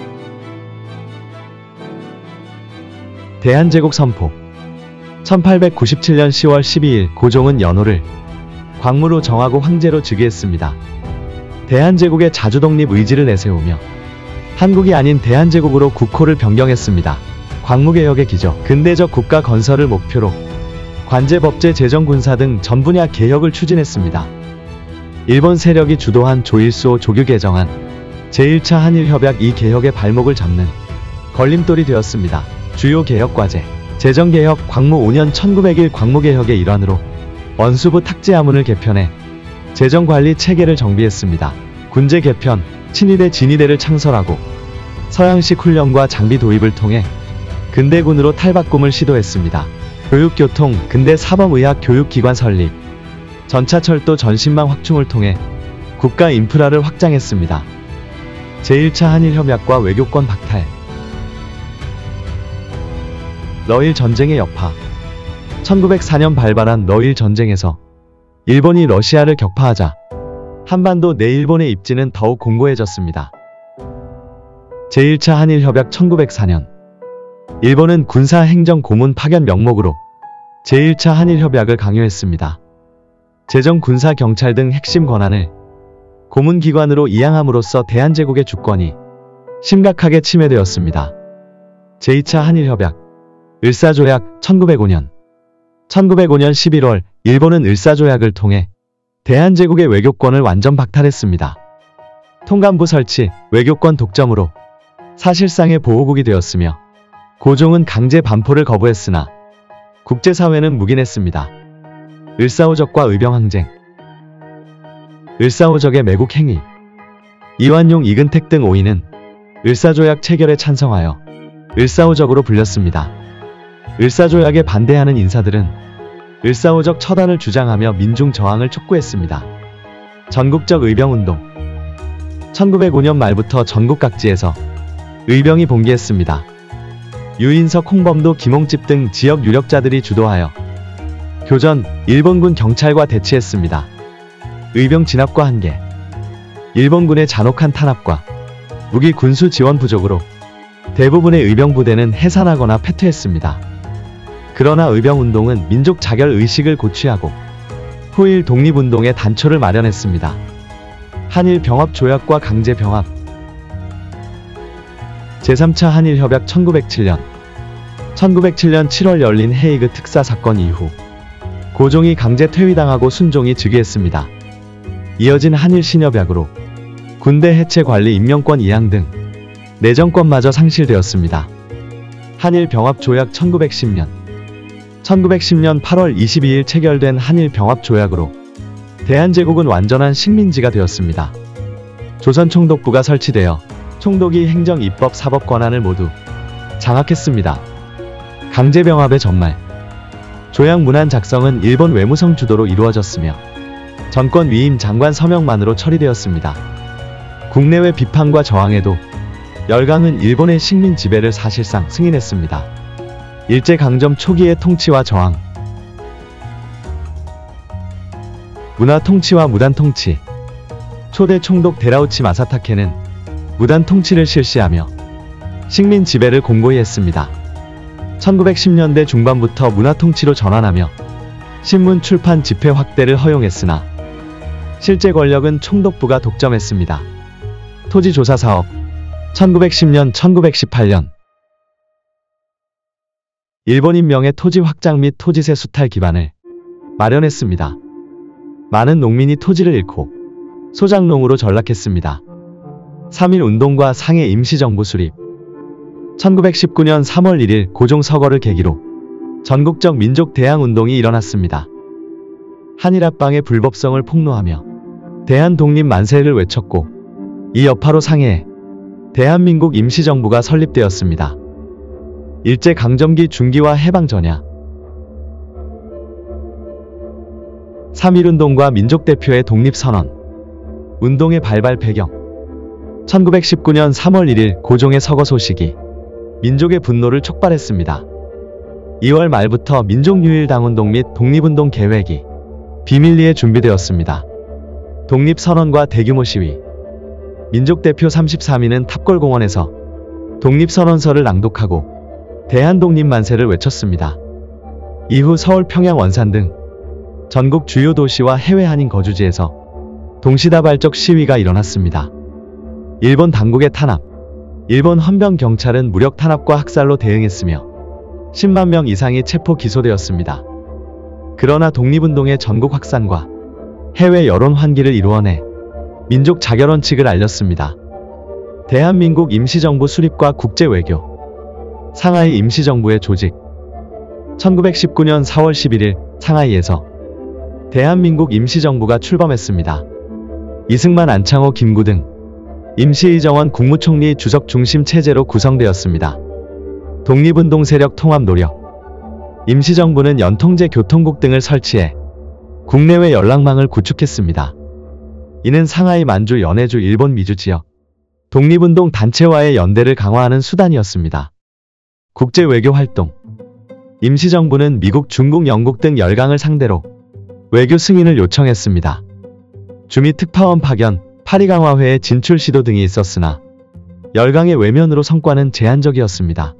대한제국 선포. 1897년 10월 12일 고종은 연호를 광무로 정하고 황제로 즉위했습니다. 대한제국의 자주독립 의지를 내세우며 한국이 아닌 대한제국으로 국호를 변경했습니다. 광무개혁의 기적, 근대적 국가 건설을 목표로 관제, 법제, 재정, 군사 등 전 분야 개혁을 추진했습니다. 일본 세력이 주도한 조일수호 조규 개정안, 제1차 한일협약 이 개혁의 발목을 잡는 걸림돌이 되었습니다. 주요 개혁과제, 재정개혁, 광무 5년 1901 광무개혁의 일환으로 원수부 탁제하문을 개편해 재정관리 체계를 정비했습니다. 군제 개편, 친위대 진위대를 창설하고 서양식 훈련과 장비 도입을 통해 근대군으로 탈바꿈을 시도했습니다. 교육, 교통, 근대 사범의학 교육기관 설립, 전차철도 전신망 확충을 통해 국가 인프라를 확장했습니다. 제1차 한일협약과 외교권 박탈. 러일 전쟁의 여파. 1904년 발발한 러일 전쟁에서 일본이 러시아를 격파하자 한반도 내 일본의 입지는 더욱 공고해졌습니다. 제1차 한일협약 1904년 일본은 군사 행정 고문 파견 명목으로 제1차 한일협약을 강요했습니다. 재정, 군사, 경찰 등 핵심 권한을 고문기관으로 이양함으로써 대한제국의 주권이 심각하게 침해되었습니다. 제2차 한일협약 을사조약 1905년 11월 일본은 을사조약을 통해 대한제국의 외교권을 완전 박탈했습니다. 통감부 설치, 외교권 독점으로 사실상의 보호국이 되었으며 고종은 강제 반포를 거부했으나 국제사회는 묵인했습니다. 을사오적과 의병항쟁. 을사오적의 매국 행위. 이완용, 이근택 등 5인은 을사조약 체결에 찬성하여 을사오적으로 불렸습니다. 을사조약에 반대하는 인사들은 을사오적 처단을 주장하며 민중 저항을 촉구했습니다. 전국적 의병운동. 1905년 말부터 전국 각지에서 의병이 봉기했습니다. 유인석, 홍범도, 김홍집 등 지역 유력자들이 주도하여 교전, 일본군 경찰과 대치했습니다. 의병 진압과 한계. 일본군의 잔혹한 탄압과 무기 군수 지원 부족으로 대부분의 의병 부대는 해산하거나 패퇴했습니다. 그러나 의병운동은 민족 자결 의식을 고취하고 후일 독립운동의 단초를 마련했습니다. 한일 병합 조약과 강제 병합. 제3차 한일협약 1907년 7월 열린 헤이그 특사 사건 이후 고종이 강제 퇴위당하고 순종이 즉위했습니다. 이어진 한일 신협약으로 군대 해체, 관리, 임명권 이양 등 내정권마저 상실되었습니다. 한일 병합 조약 1910년 8월 22일 체결된 한일 병합 조약으로 대한제국은 완전한 식민지가 되었습니다. 조선 총독부가 설치되어 총독이 행정, 입법, 사법 권한을 모두 장악했습니다. 강제병합의 전말. 조약 문안 작성은 일본 외무성 주도로 이루어졌으며 전권 위임 장관 서명만으로 처리되었습니다. 국내외 비판과 저항에도 열강은 일본의 식민 지배를 사실상 승인했습니다. 일제강점 초기의 통치와 저항. 문화 통치와 무단 통치. 초대 총독 데라우치 마사타케는 무단 통치를 실시하며 식민 지배를 공고히 했습니다. 1910년대 중반부터 문화 통치로 전환하며 신문 출판 집회 확대를 허용했으나 실제 권력은 총독부가 독점했습니다. 토지조사 사업. 1910년 1918년 일본인 명의 토지 확장 및 토지세 수탈 기반을 마련했습니다. 많은 농민이 토지를 잃고 소작농으로 전락했습니다. 3.1 운동과 상해 임시정부 수립. 1919년 3월 1일 고종 서거를 계기로 전국적 민족 대항운동이 일어났습니다. 한일합방의 불법성을 폭로하며 대한독립 만세를 외쳤고 이 여파로 상해에 대한민국 임시정부가 설립되었습니다. 일제강점기 중기와 해방 전야. 3.1운동과 민족대표의 독립선언. 운동의 발발 배경. 1919년 3월 1일 고종의 서거 소식이 민족의 분노를 촉발했습니다. 2월 말부터 민족유일당운동 및 독립운동 계획이 비밀리에 준비되었습니다. 독립선언과 대규모 시위. 민족대표 33인은 탑골공원에서 독립선언서를 낭독하고 대한독립 만세를 외쳤습니다. 이후 서울, 평양, 원산 등 전국 주요 도시와 해외 한인 거주지에서 동시다발적 시위가 일어났습니다. 일본 당국의 탄압. 일본 헌병 경찰은 무력 탄압과 학살로 대응했으며 10만 명 이상이 체포 기소되었습니다. 그러나 독립운동의 전국 확산과 해외 여론 환기를 이루어내 민족 자결원칙을 알렸습니다. 대한민국 임시정부 수립과 국제외교. 상하이 임시정부의 조직. 1919년 4월 11일 상하이에서 대한민국 임시정부가 출범했습니다. 이승만, 안창호, 김구 등 임시의정원 국무총리 주석 중심 체제로 구성되었습니다. 독립운동 세력 통합 노력. 임시정부는 연통제 교통국 등을 설치해 국내외 연락망을 구축했습니다. 이는 상하이, 만주, 연해주, 일본 미주 지역 독립운동 단체와의 연대를 강화하는 수단이었습니다. 국제외교 활동. 임시정부는 미국, 중국, 영국 등 열강을 상대로 외교 승인을 요청했습니다. 주미 특파원 파견, 파리 강화회의 진출 시도 등이 있었으나 열강의 외면으로 성과는 제한적이었습니다.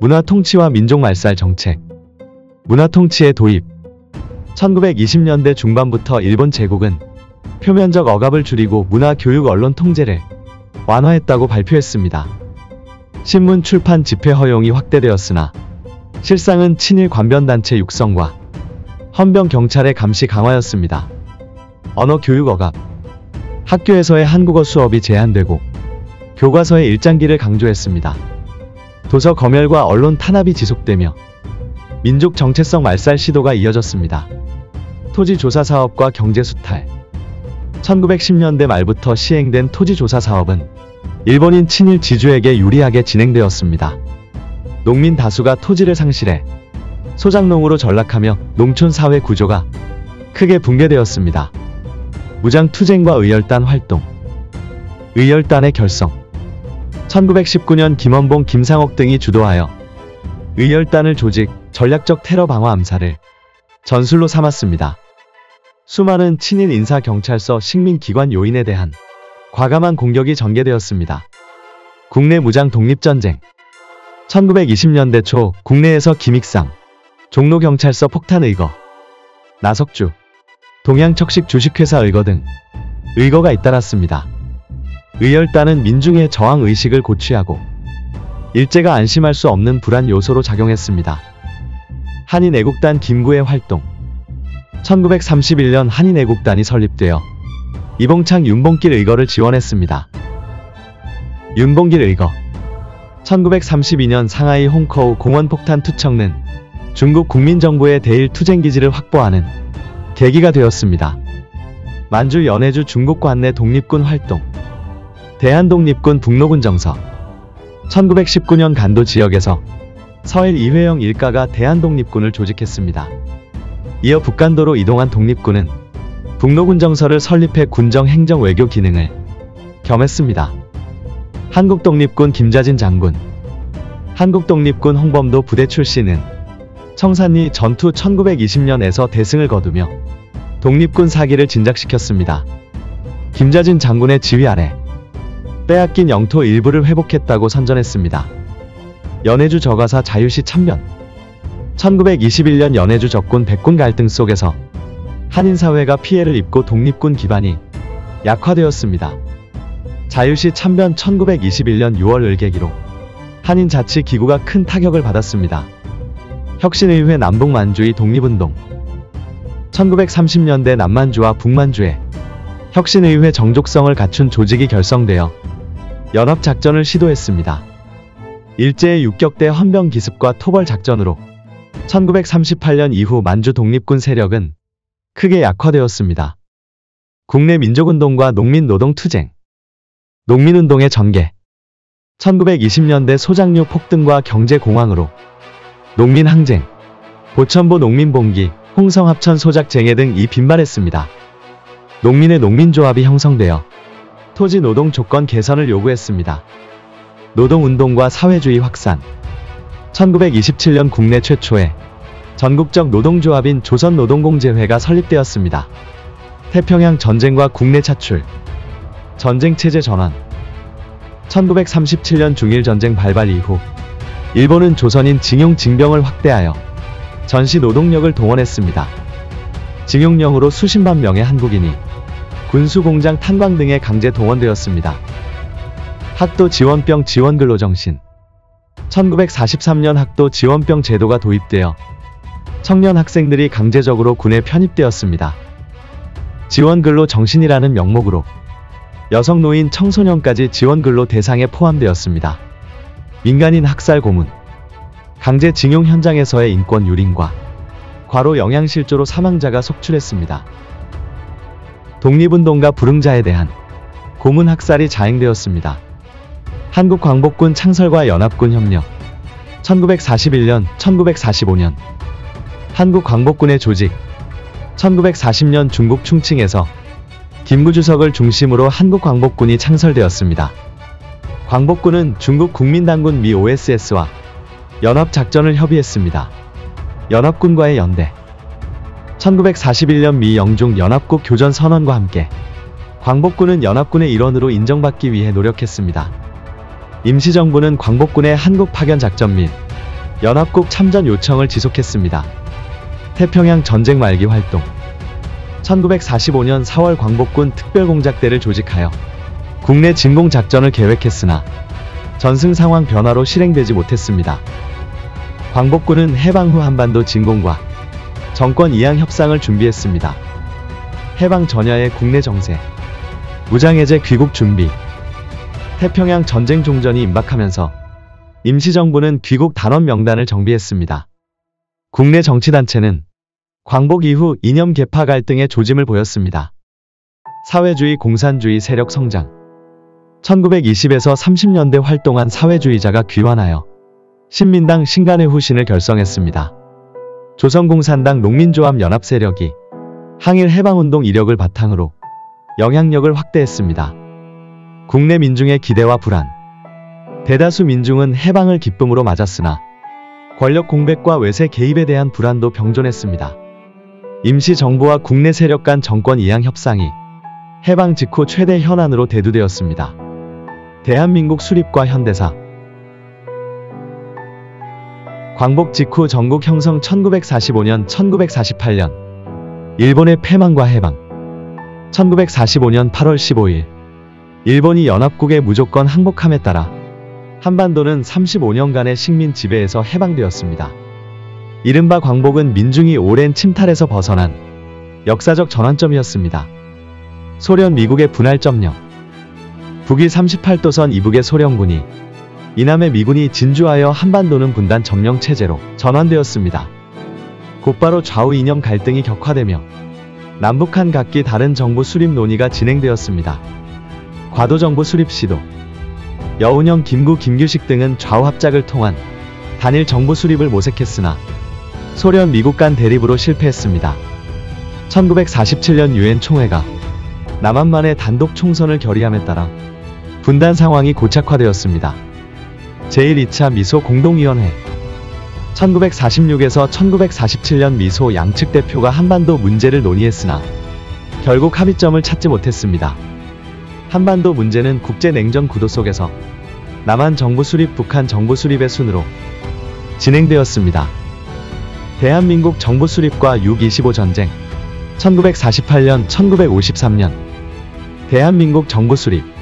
문화통치와 민족말살 정책. 문화통치의 도입. 1920년대 중반부터 일본 제국은 표면적 억압을 줄이고 문화, 교육, 언론 통제를 완화했다고 발표했습니다. 신문, 출판, 집회 허용이 확대되었으나 실상은 친일 관변단체 육성과 헌병 경찰의 감시 강화였습니다. 언어 교육 억압. 학교에서의 한국어 수업이 제한되고 교과서의 일장기를 강조했습니다. 도서 검열과 언론 탄압이 지속되며 민족 정체성 말살 시도가 이어졌습니다. 토지 조사 사업과 경제 수탈. 1910년대 말부터 시행된 토지 조사 사업은 일본인 친일 지주에게 유리하게 진행되었습니다. 농민 다수가 토지를 상실해 소작농으로 전락하며 농촌 사회 구조가 크게 붕괴되었습니다. 무장투쟁과 의열단 활동. 의열단의 결성. 1919년 김원봉, 김상옥 등이 주도하여 의열단을 조직, 전략적 테러 방어 암살을 전술로 삼았습니다. 수많은 친일 인사, 경찰서, 식민기관 요인에 대한 과감한 공격이 전개되었습니다. 국내 무장 독립전쟁. 1920년대 초 국내에서 김익상, 종로경찰서 폭탄 의거, 나석주, 동양척식 주식회사 의거 등 의거가 잇따랐습니다. 의열단은 민중의 저항의식을 고취하고 일제가 안심할 수 없는 불안 요소로 작용했습니다. 한인애국단 김구의 활동. 1931년 한인애국단이 설립되어 이봉창, 윤봉길 의거를 지원했습니다. 윤봉길 의거. 1932년 상하이 홍커우 공원폭탄 투척는 중국 국민정부의 대일 투쟁기지를 확보하는 계기가 되었습니다. 만주, 연해주 중국 관내 독립군 활동. 대한독립군 북로군 정서. 1919년 간도 지역에서 서일 이회영 일가가 대한독립군을 조직했습니다. 이어 북간도로 이동한 독립군은 북로군 정서를 설립해 군정, 행정, 외교 기능을 겸했습니다. 한국독립군 김자진 장군. 한국독립군 홍범도 부대 출신은 청산리 전투 1920년에서 대승을 거두며 독립군 사기를 진작시켰습니다. 김자진 장군의 지휘 아래 빼앗긴 영토 일부를 회복했다고 선전했습니다. 연해주 저가사 자유시 참변. 1921년 연해주 적군 백군 갈등 속에서 한인사회가 피해를 입고 독립군 기반이 약화되었습니다. 자유시 참변. 1921년 6월을 계기로 한인자치기구가 큰 타격을 받았습니다. 혁신의회 남북만주의 독립운동. 1930년대 남만주와 북만주에 혁신의회 정족성을 갖춘 조직이 결성되어 연합작전을 시도했습니다. 일제의 육격대 헌병 기습과 토벌 작전으로 1938년 이후 만주 독립군 세력은 크게 약화되었습니다. 국내 민족운동과 농민노동투쟁. 농민운동의 전개. 1920년대 소작류 폭등과 경제공황으로 농민항쟁, 보천보 농민봉기, 홍성합천 소작쟁해 등이 빈발했습니다. 농민의 농민조합이 형성되어 토지 노동 조건 개선을 요구했습니다. 노동운동과 사회주의 확산. 1927년 국내 최초의 전국적 노동조합인 조선노동공제회가 설립되었습니다. 태평양 전쟁과 국내 차출. 전쟁체제 전환. 1937년 중일전쟁 발발 이후 일본은 조선인 징용 징병을 확대하여 전시 노동력을 동원했습니다. 징용령으로 수십만 명의 한국인이 군수 공장 탄광 등에 강제 동원되었습니다. 학도 지원병 지원근로정신 1943년 학도 지원병 제도가 도입되어 청년 학생들이 강제적으로 군에 편입되었습니다. 지원근로 정신이라는 명목으로 여성 노인 청소년까지 지원근로 대상에 포함되었습니다. 민간인 학살 고문, 강제징용 현장에서의 인권 유린과 과로 영양실조로 사망자가 속출했습니다. 독립운동가 불응자에 대한 고문 학살이 자행되었습니다. 한국광복군 창설과 연합군 협력 1941년, 1945년 한국광복군의 조직 1940년 중국 충칭에서 김구주석을 중심으로 한국광복군이 창설되었습니다. 광복군은 중국 국민당군 미 OSS와 연합작전을 협의했습니다. 연합군과의 연대 1941년 미 영중 연합국 교전 선언과 함께 광복군은 연합군의 일원으로 인정받기 위해 노력했습니다. 임시정부는 광복군의 한국 파견 작전 및 연합국 참전 요청을 지속했습니다. 태평양 전쟁 말기 활동 1945년 4월 광복군 특별공작대를 조직하여 국내 진공 작전을 계획했으나 전승 상황 변화로 실행되지 못했습니다. 광복군은 해방 후 한반도 진공과 정권 이양 협상을 준비했습니다. 해방 전야의 국내 정세, 무장해제 귀국 준비, 태평양 전쟁 종전이 임박하면서 임시정부는 귀국 단원 명단을 정비했습니다. 국내 정치단체는 광복 이후 이념 계파 갈등의 조짐을 보였습니다. 사회주의 공산주의 세력 성장 1920에서 30년대 활동한 사회주의자가 귀환하여 신민당 신간의 후신을 결성했습니다. 조선공산당 농민조합 연합 세력이 항일 해방운동 이력을 바탕으로 영향력을 확대했습니다. 국내 민중의 기대와 불안, 대다수 민중은 해방을 기쁨으로 맞았으나 권력 공백과 외세 개입에 대한 불안도 병존했습니다. 임시정부와 국내 세력 간 정권 이양 협상이 해방 직후 최대 현안으로 대두되었습니다. 대한민국 수립과 현대사 광복 직후 전국 형성 1945년 1948년 일본의 패망과 해방 1945년 8월 15일 일본이 연합국의 무조건 항복함에 따라 한반도는 35년간의 식민 지배에서 해방되었습니다. 이른바 광복은 민중이 오랜 침탈에서 벗어난 역사적 전환점이었습니다. 소련 미국의 분할점령 북위 38도선 이북의 소련군이 이남의 미군이 진주하여 한반도는 분단 점령 체제로 전환되었습니다. 곧바로 좌우 이념 갈등이 격화되며 남북한 각기 다른 정부 수립 논의가 진행되었습니다. 과도정부 수립 시도 여운형 김구 김규식 등은 좌우 합작을 통한 단일 정부 수립을 모색했으나 소련 미국 간 대립으로 실패했습니다. 1947년 유엔 총회가 남한만의 단독 총선을 결의함에 따라 분단 상황이 고착화되었습니다. 제1-2차 미소 공동위원회 1946에서 1947년 미소 양측 대표가 한반도 문제를 논의했으나 결국 합의점을 찾지 못했습니다. 한반도 문제는 국제냉전 구도 속에서 남한 정부 수립, 북한 정부 수립의 순으로 진행되었습니다. 대한민국 정부 수립과 6.25 전쟁 1948년, 1953년 대한민국 정부 수립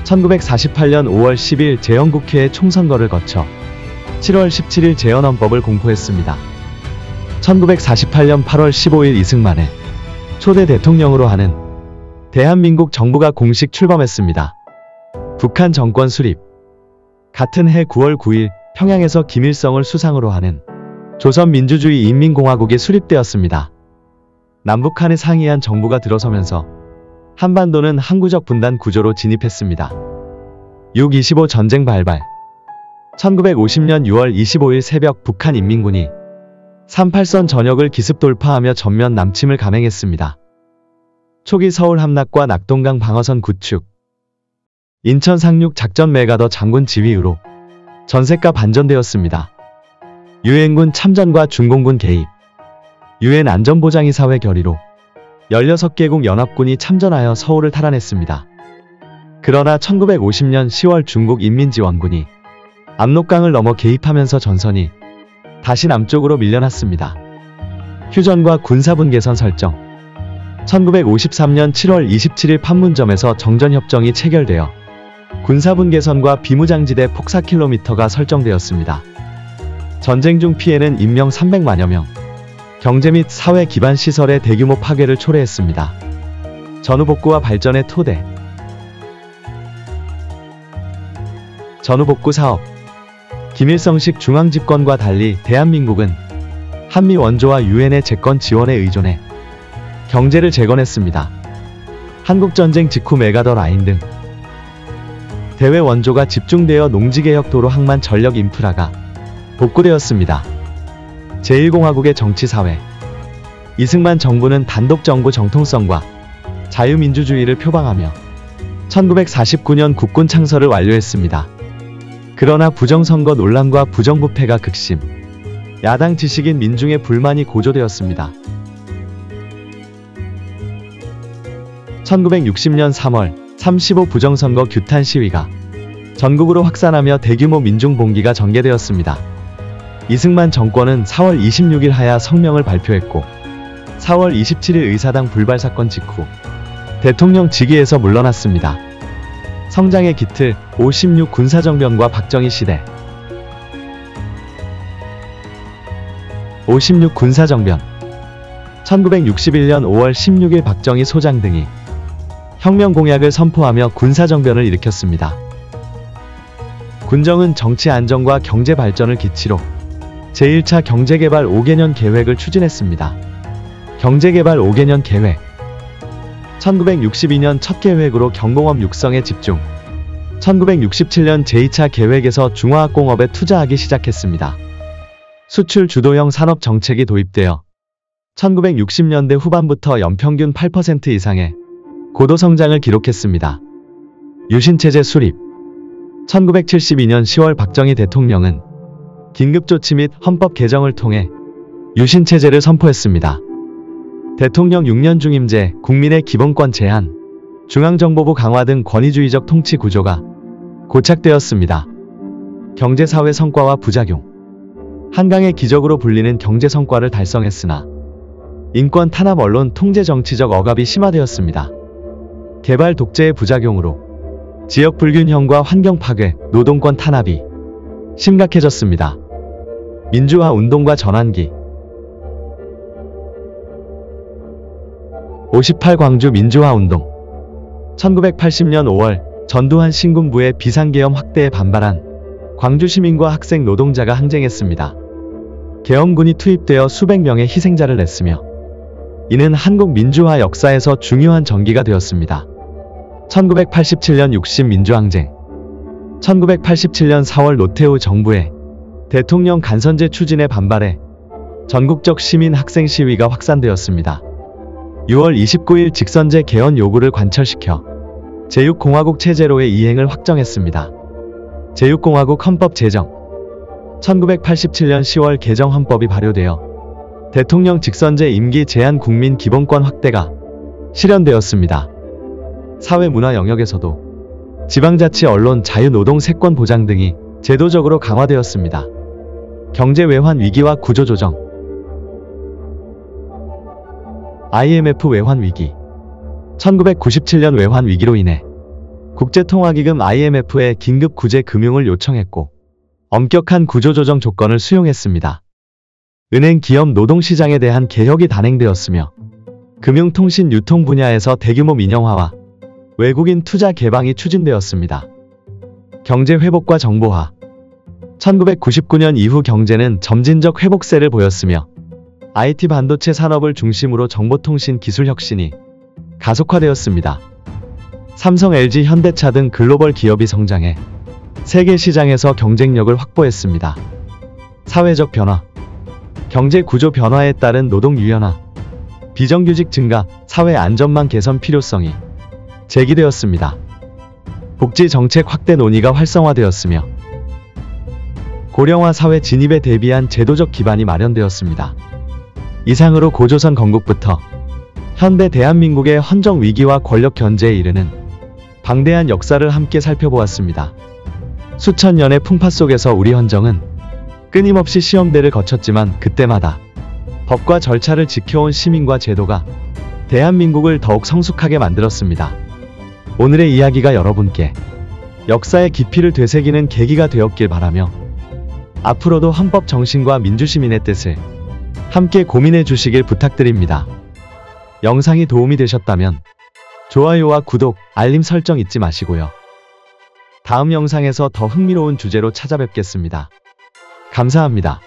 1948년 5월 10일 재헌국회의 총선거를 거쳐 7월 17일 재헌헌법을 공포했습니다. 1948년 8월 15일 이승만의 초대 대통령으로 하는 대한민국 정부가 공식 출범했습니다. 북한 정권 수립 같은 해 9월 9일 평양에서 김일성을 수상으로 하는 조선민주주의 인민공화국이 수립되었습니다. 남북한의 상이한 정부가 들어서면서 한반도는 항구적 분단 구조로 진입했습니다. 6.25 전쟁 발발 1950년 6월 25일 새벽 북한 인민군이 38선 전역을 기습 돌파하며 전면 남침을 감행했습니다. 초기 서울 함락과 낙동강 방어선 구축, 인천 상륙 작전 메가더 장군 지휘로 전세가 반전되었습니다. 유엔군 참전과 중공군 개입, 유엔 안전보장이사회 결의로 16개국 연합군이 참전하여 서울을 탈환했습니다. 그러나 1950년 10월 중국 인민지원군이 압록강을 넘어 개입하면서 전선이 다시 남쪽으로 밀려났습니다. 휴전과 군사분 개선 설정. 1953년 7월 27일 판문점에서 정전협정이 체결되어 군사분 개선과 비무장지대 폭 4km가 설정되었습니다. 전쟁 중 피해는 인명 300만여 명, 경제 및 사회 기반 시설의 대규모 파괴를 초래했습니다. 전후복구와 발전의 토대. 전후복구 사업. 김일성식 중앙집권과 달리 대한민국은 한미 원조와 유엔의 재건 지원에 의존해 경제를 재건했습니다. 한국전쟁 직후 메가더 라인 등 대외 원조가 집중되어 농지개혁, 도로, 항만, 전력 인프라가 복구되었습니다. 제1공화국의 정치사회. 이승만 정부는 단독정부 정통성과 자유민주주의를 표방하며 1949년 국군 창설을 완료했습니다. 그러나 부정선거 논란과 부정부패가 극심, 야당 지식인 민중의 불만이 고조되었습니다. 1960년 3월 3.15 부정선거 규탄 시위가 전국으로 확산하며 대규모 민중봉기가 전개되었습니다. 이승만 정권은 4월 26일 하야 성명을 발표했고 4월 27일 의사당 불발 사건 직후 대통령 직위에서 물러났습니다. 성장의 기틀 56 군사정변과 박정희 시대. 56 군사정변. 1961년 5월 16일 박정희 소장 등이 혁명 공약을 선포하며 군사정변을 일으켰습니다. 군정은 정치 안정과 경제 발전을 기치로 제1차 경제개발 5개년 계획을 추진했습니다. 경제개발 5개년 계획. 1962년 첫 계획으로 경공업 육성에 집중. 1967년 제2차 계획에서 중화학공업에 투자하기 시작했습니다. 수출 주도형 산업 정책이 도입되어 1960년대 후반부터 연평균 8% 이상의 고도 성장을 기록했습니다. 유신체제 수립. 1972년 10월 박정희 대통령은 긴급조치 및 헌법 개정을 통해 유신체제를 선포했습니다. 대통령 6년 중임제, 국민의 기본권 제한, 중앙정보부 강화 등 권위주의적 통치 구조가 고착되었습니다. 경제사회 성과와 부작용. 한강의 기적으로 불리는 경제 성과를 달성했으나 인권 탄압, 언론 통제, 정치적 억압이 심화되었습니다. 개발 독재의 부작용으로 지역 불균형과 환경 파괴, 노동권 탄압이 심각해졌습니다. 민주화 운동과 전환기. 58 광주 민주화 운동. 1980년 5월 전두환 신군부의 비상계엄 확대에 반발한 광주 시민과 학생 노동자가 항쟁했습니다. 계엄군이 투입되어 수백 명의 희생자를 냈으며 이는 한국 민주화 역사에서 중요한 전기가 되었습니다. 1987년 60 민주항쟁. 1987년 4월 노태우 정부의 대통령 간선제 추진에 반발해 전국적 시민 학생 시위가 확산되었습니다. 6월 29일 직선제 개헌 요구를 관철시켜 제6공화국 체제로의 이행을 확정했습니다. 제6공화국 헌법 제정. 1987년 10월 개정 헌법이 발효되어 대통령 직선제 임기 제한 국민 기본권 확대가 실현되었습니다. 사회문화 영역에서도 지방자치, 언론 자유, 노동 세권 보장 등이 제도적으로 강화되었습니다. 경제 외환 위기와 구조조정. IMF 외환 위기. 1997년 외환 위기로 인해 국제통화기금 IMF에 긴급 구제 금융을 요청했고 엄격한 구조조정 조건을 수용했습니다. 은행, 기업, 노동시장에 대한 개혁이 단행되었으며 금융통신, 유통 분야에서 대규모 민영화와 외국인 투자 개방이 추진되었습니다. 경제 회복과 정보화. 1999년 이후 경제는 점진적 회복세를 보였으며 IT 반도체 산업을 중심으로 정보통신 기술 혁신이 가속화되었습니다. 삼성, LG, 현대차 등 글로벌 기업이 성장해 세계 시장에서 경쟁력을 확보했습니다. 사회적 변화. 경제 구조 변화에 따른 노동 유연화, 비정규직 증가, 사회 안전망 개선 필요성이 제기되었습니다. 복지 정책 확대 논의가 활성화되었으며 고령화 사회 진입에 대비한 제도적 기반이 마련되었습니다. 이상으로 고조선 건국부터 현대 대한민국의 헌정 위기와 권력 견제에 이르는 방대한 역사를 함께 살펴보았습니다. 수천 년의 풍파 속에서 우리 헌정은 끊임없이 시험대를 거쳤지만 그때마다 법과 절차를 지켜온 시민과 제도가 대한민국을 더욱 성숙하게 만들었습니다. 오늘의 이야기가 여러분께 역사의 깊이를 되새기는 계기가 되었길 바라며 앞으로도 헌법 정신과 민주시민의 뜻을 함께 고민해 주시길 부탁드립니다. 영상이 도움이 되셨다면 좋아요와 구독, 알림 설정 잊지 마시고요. 다음 영상에서 더 흥미로운 주제로 찾아뵙겠습니다. 감사합니다.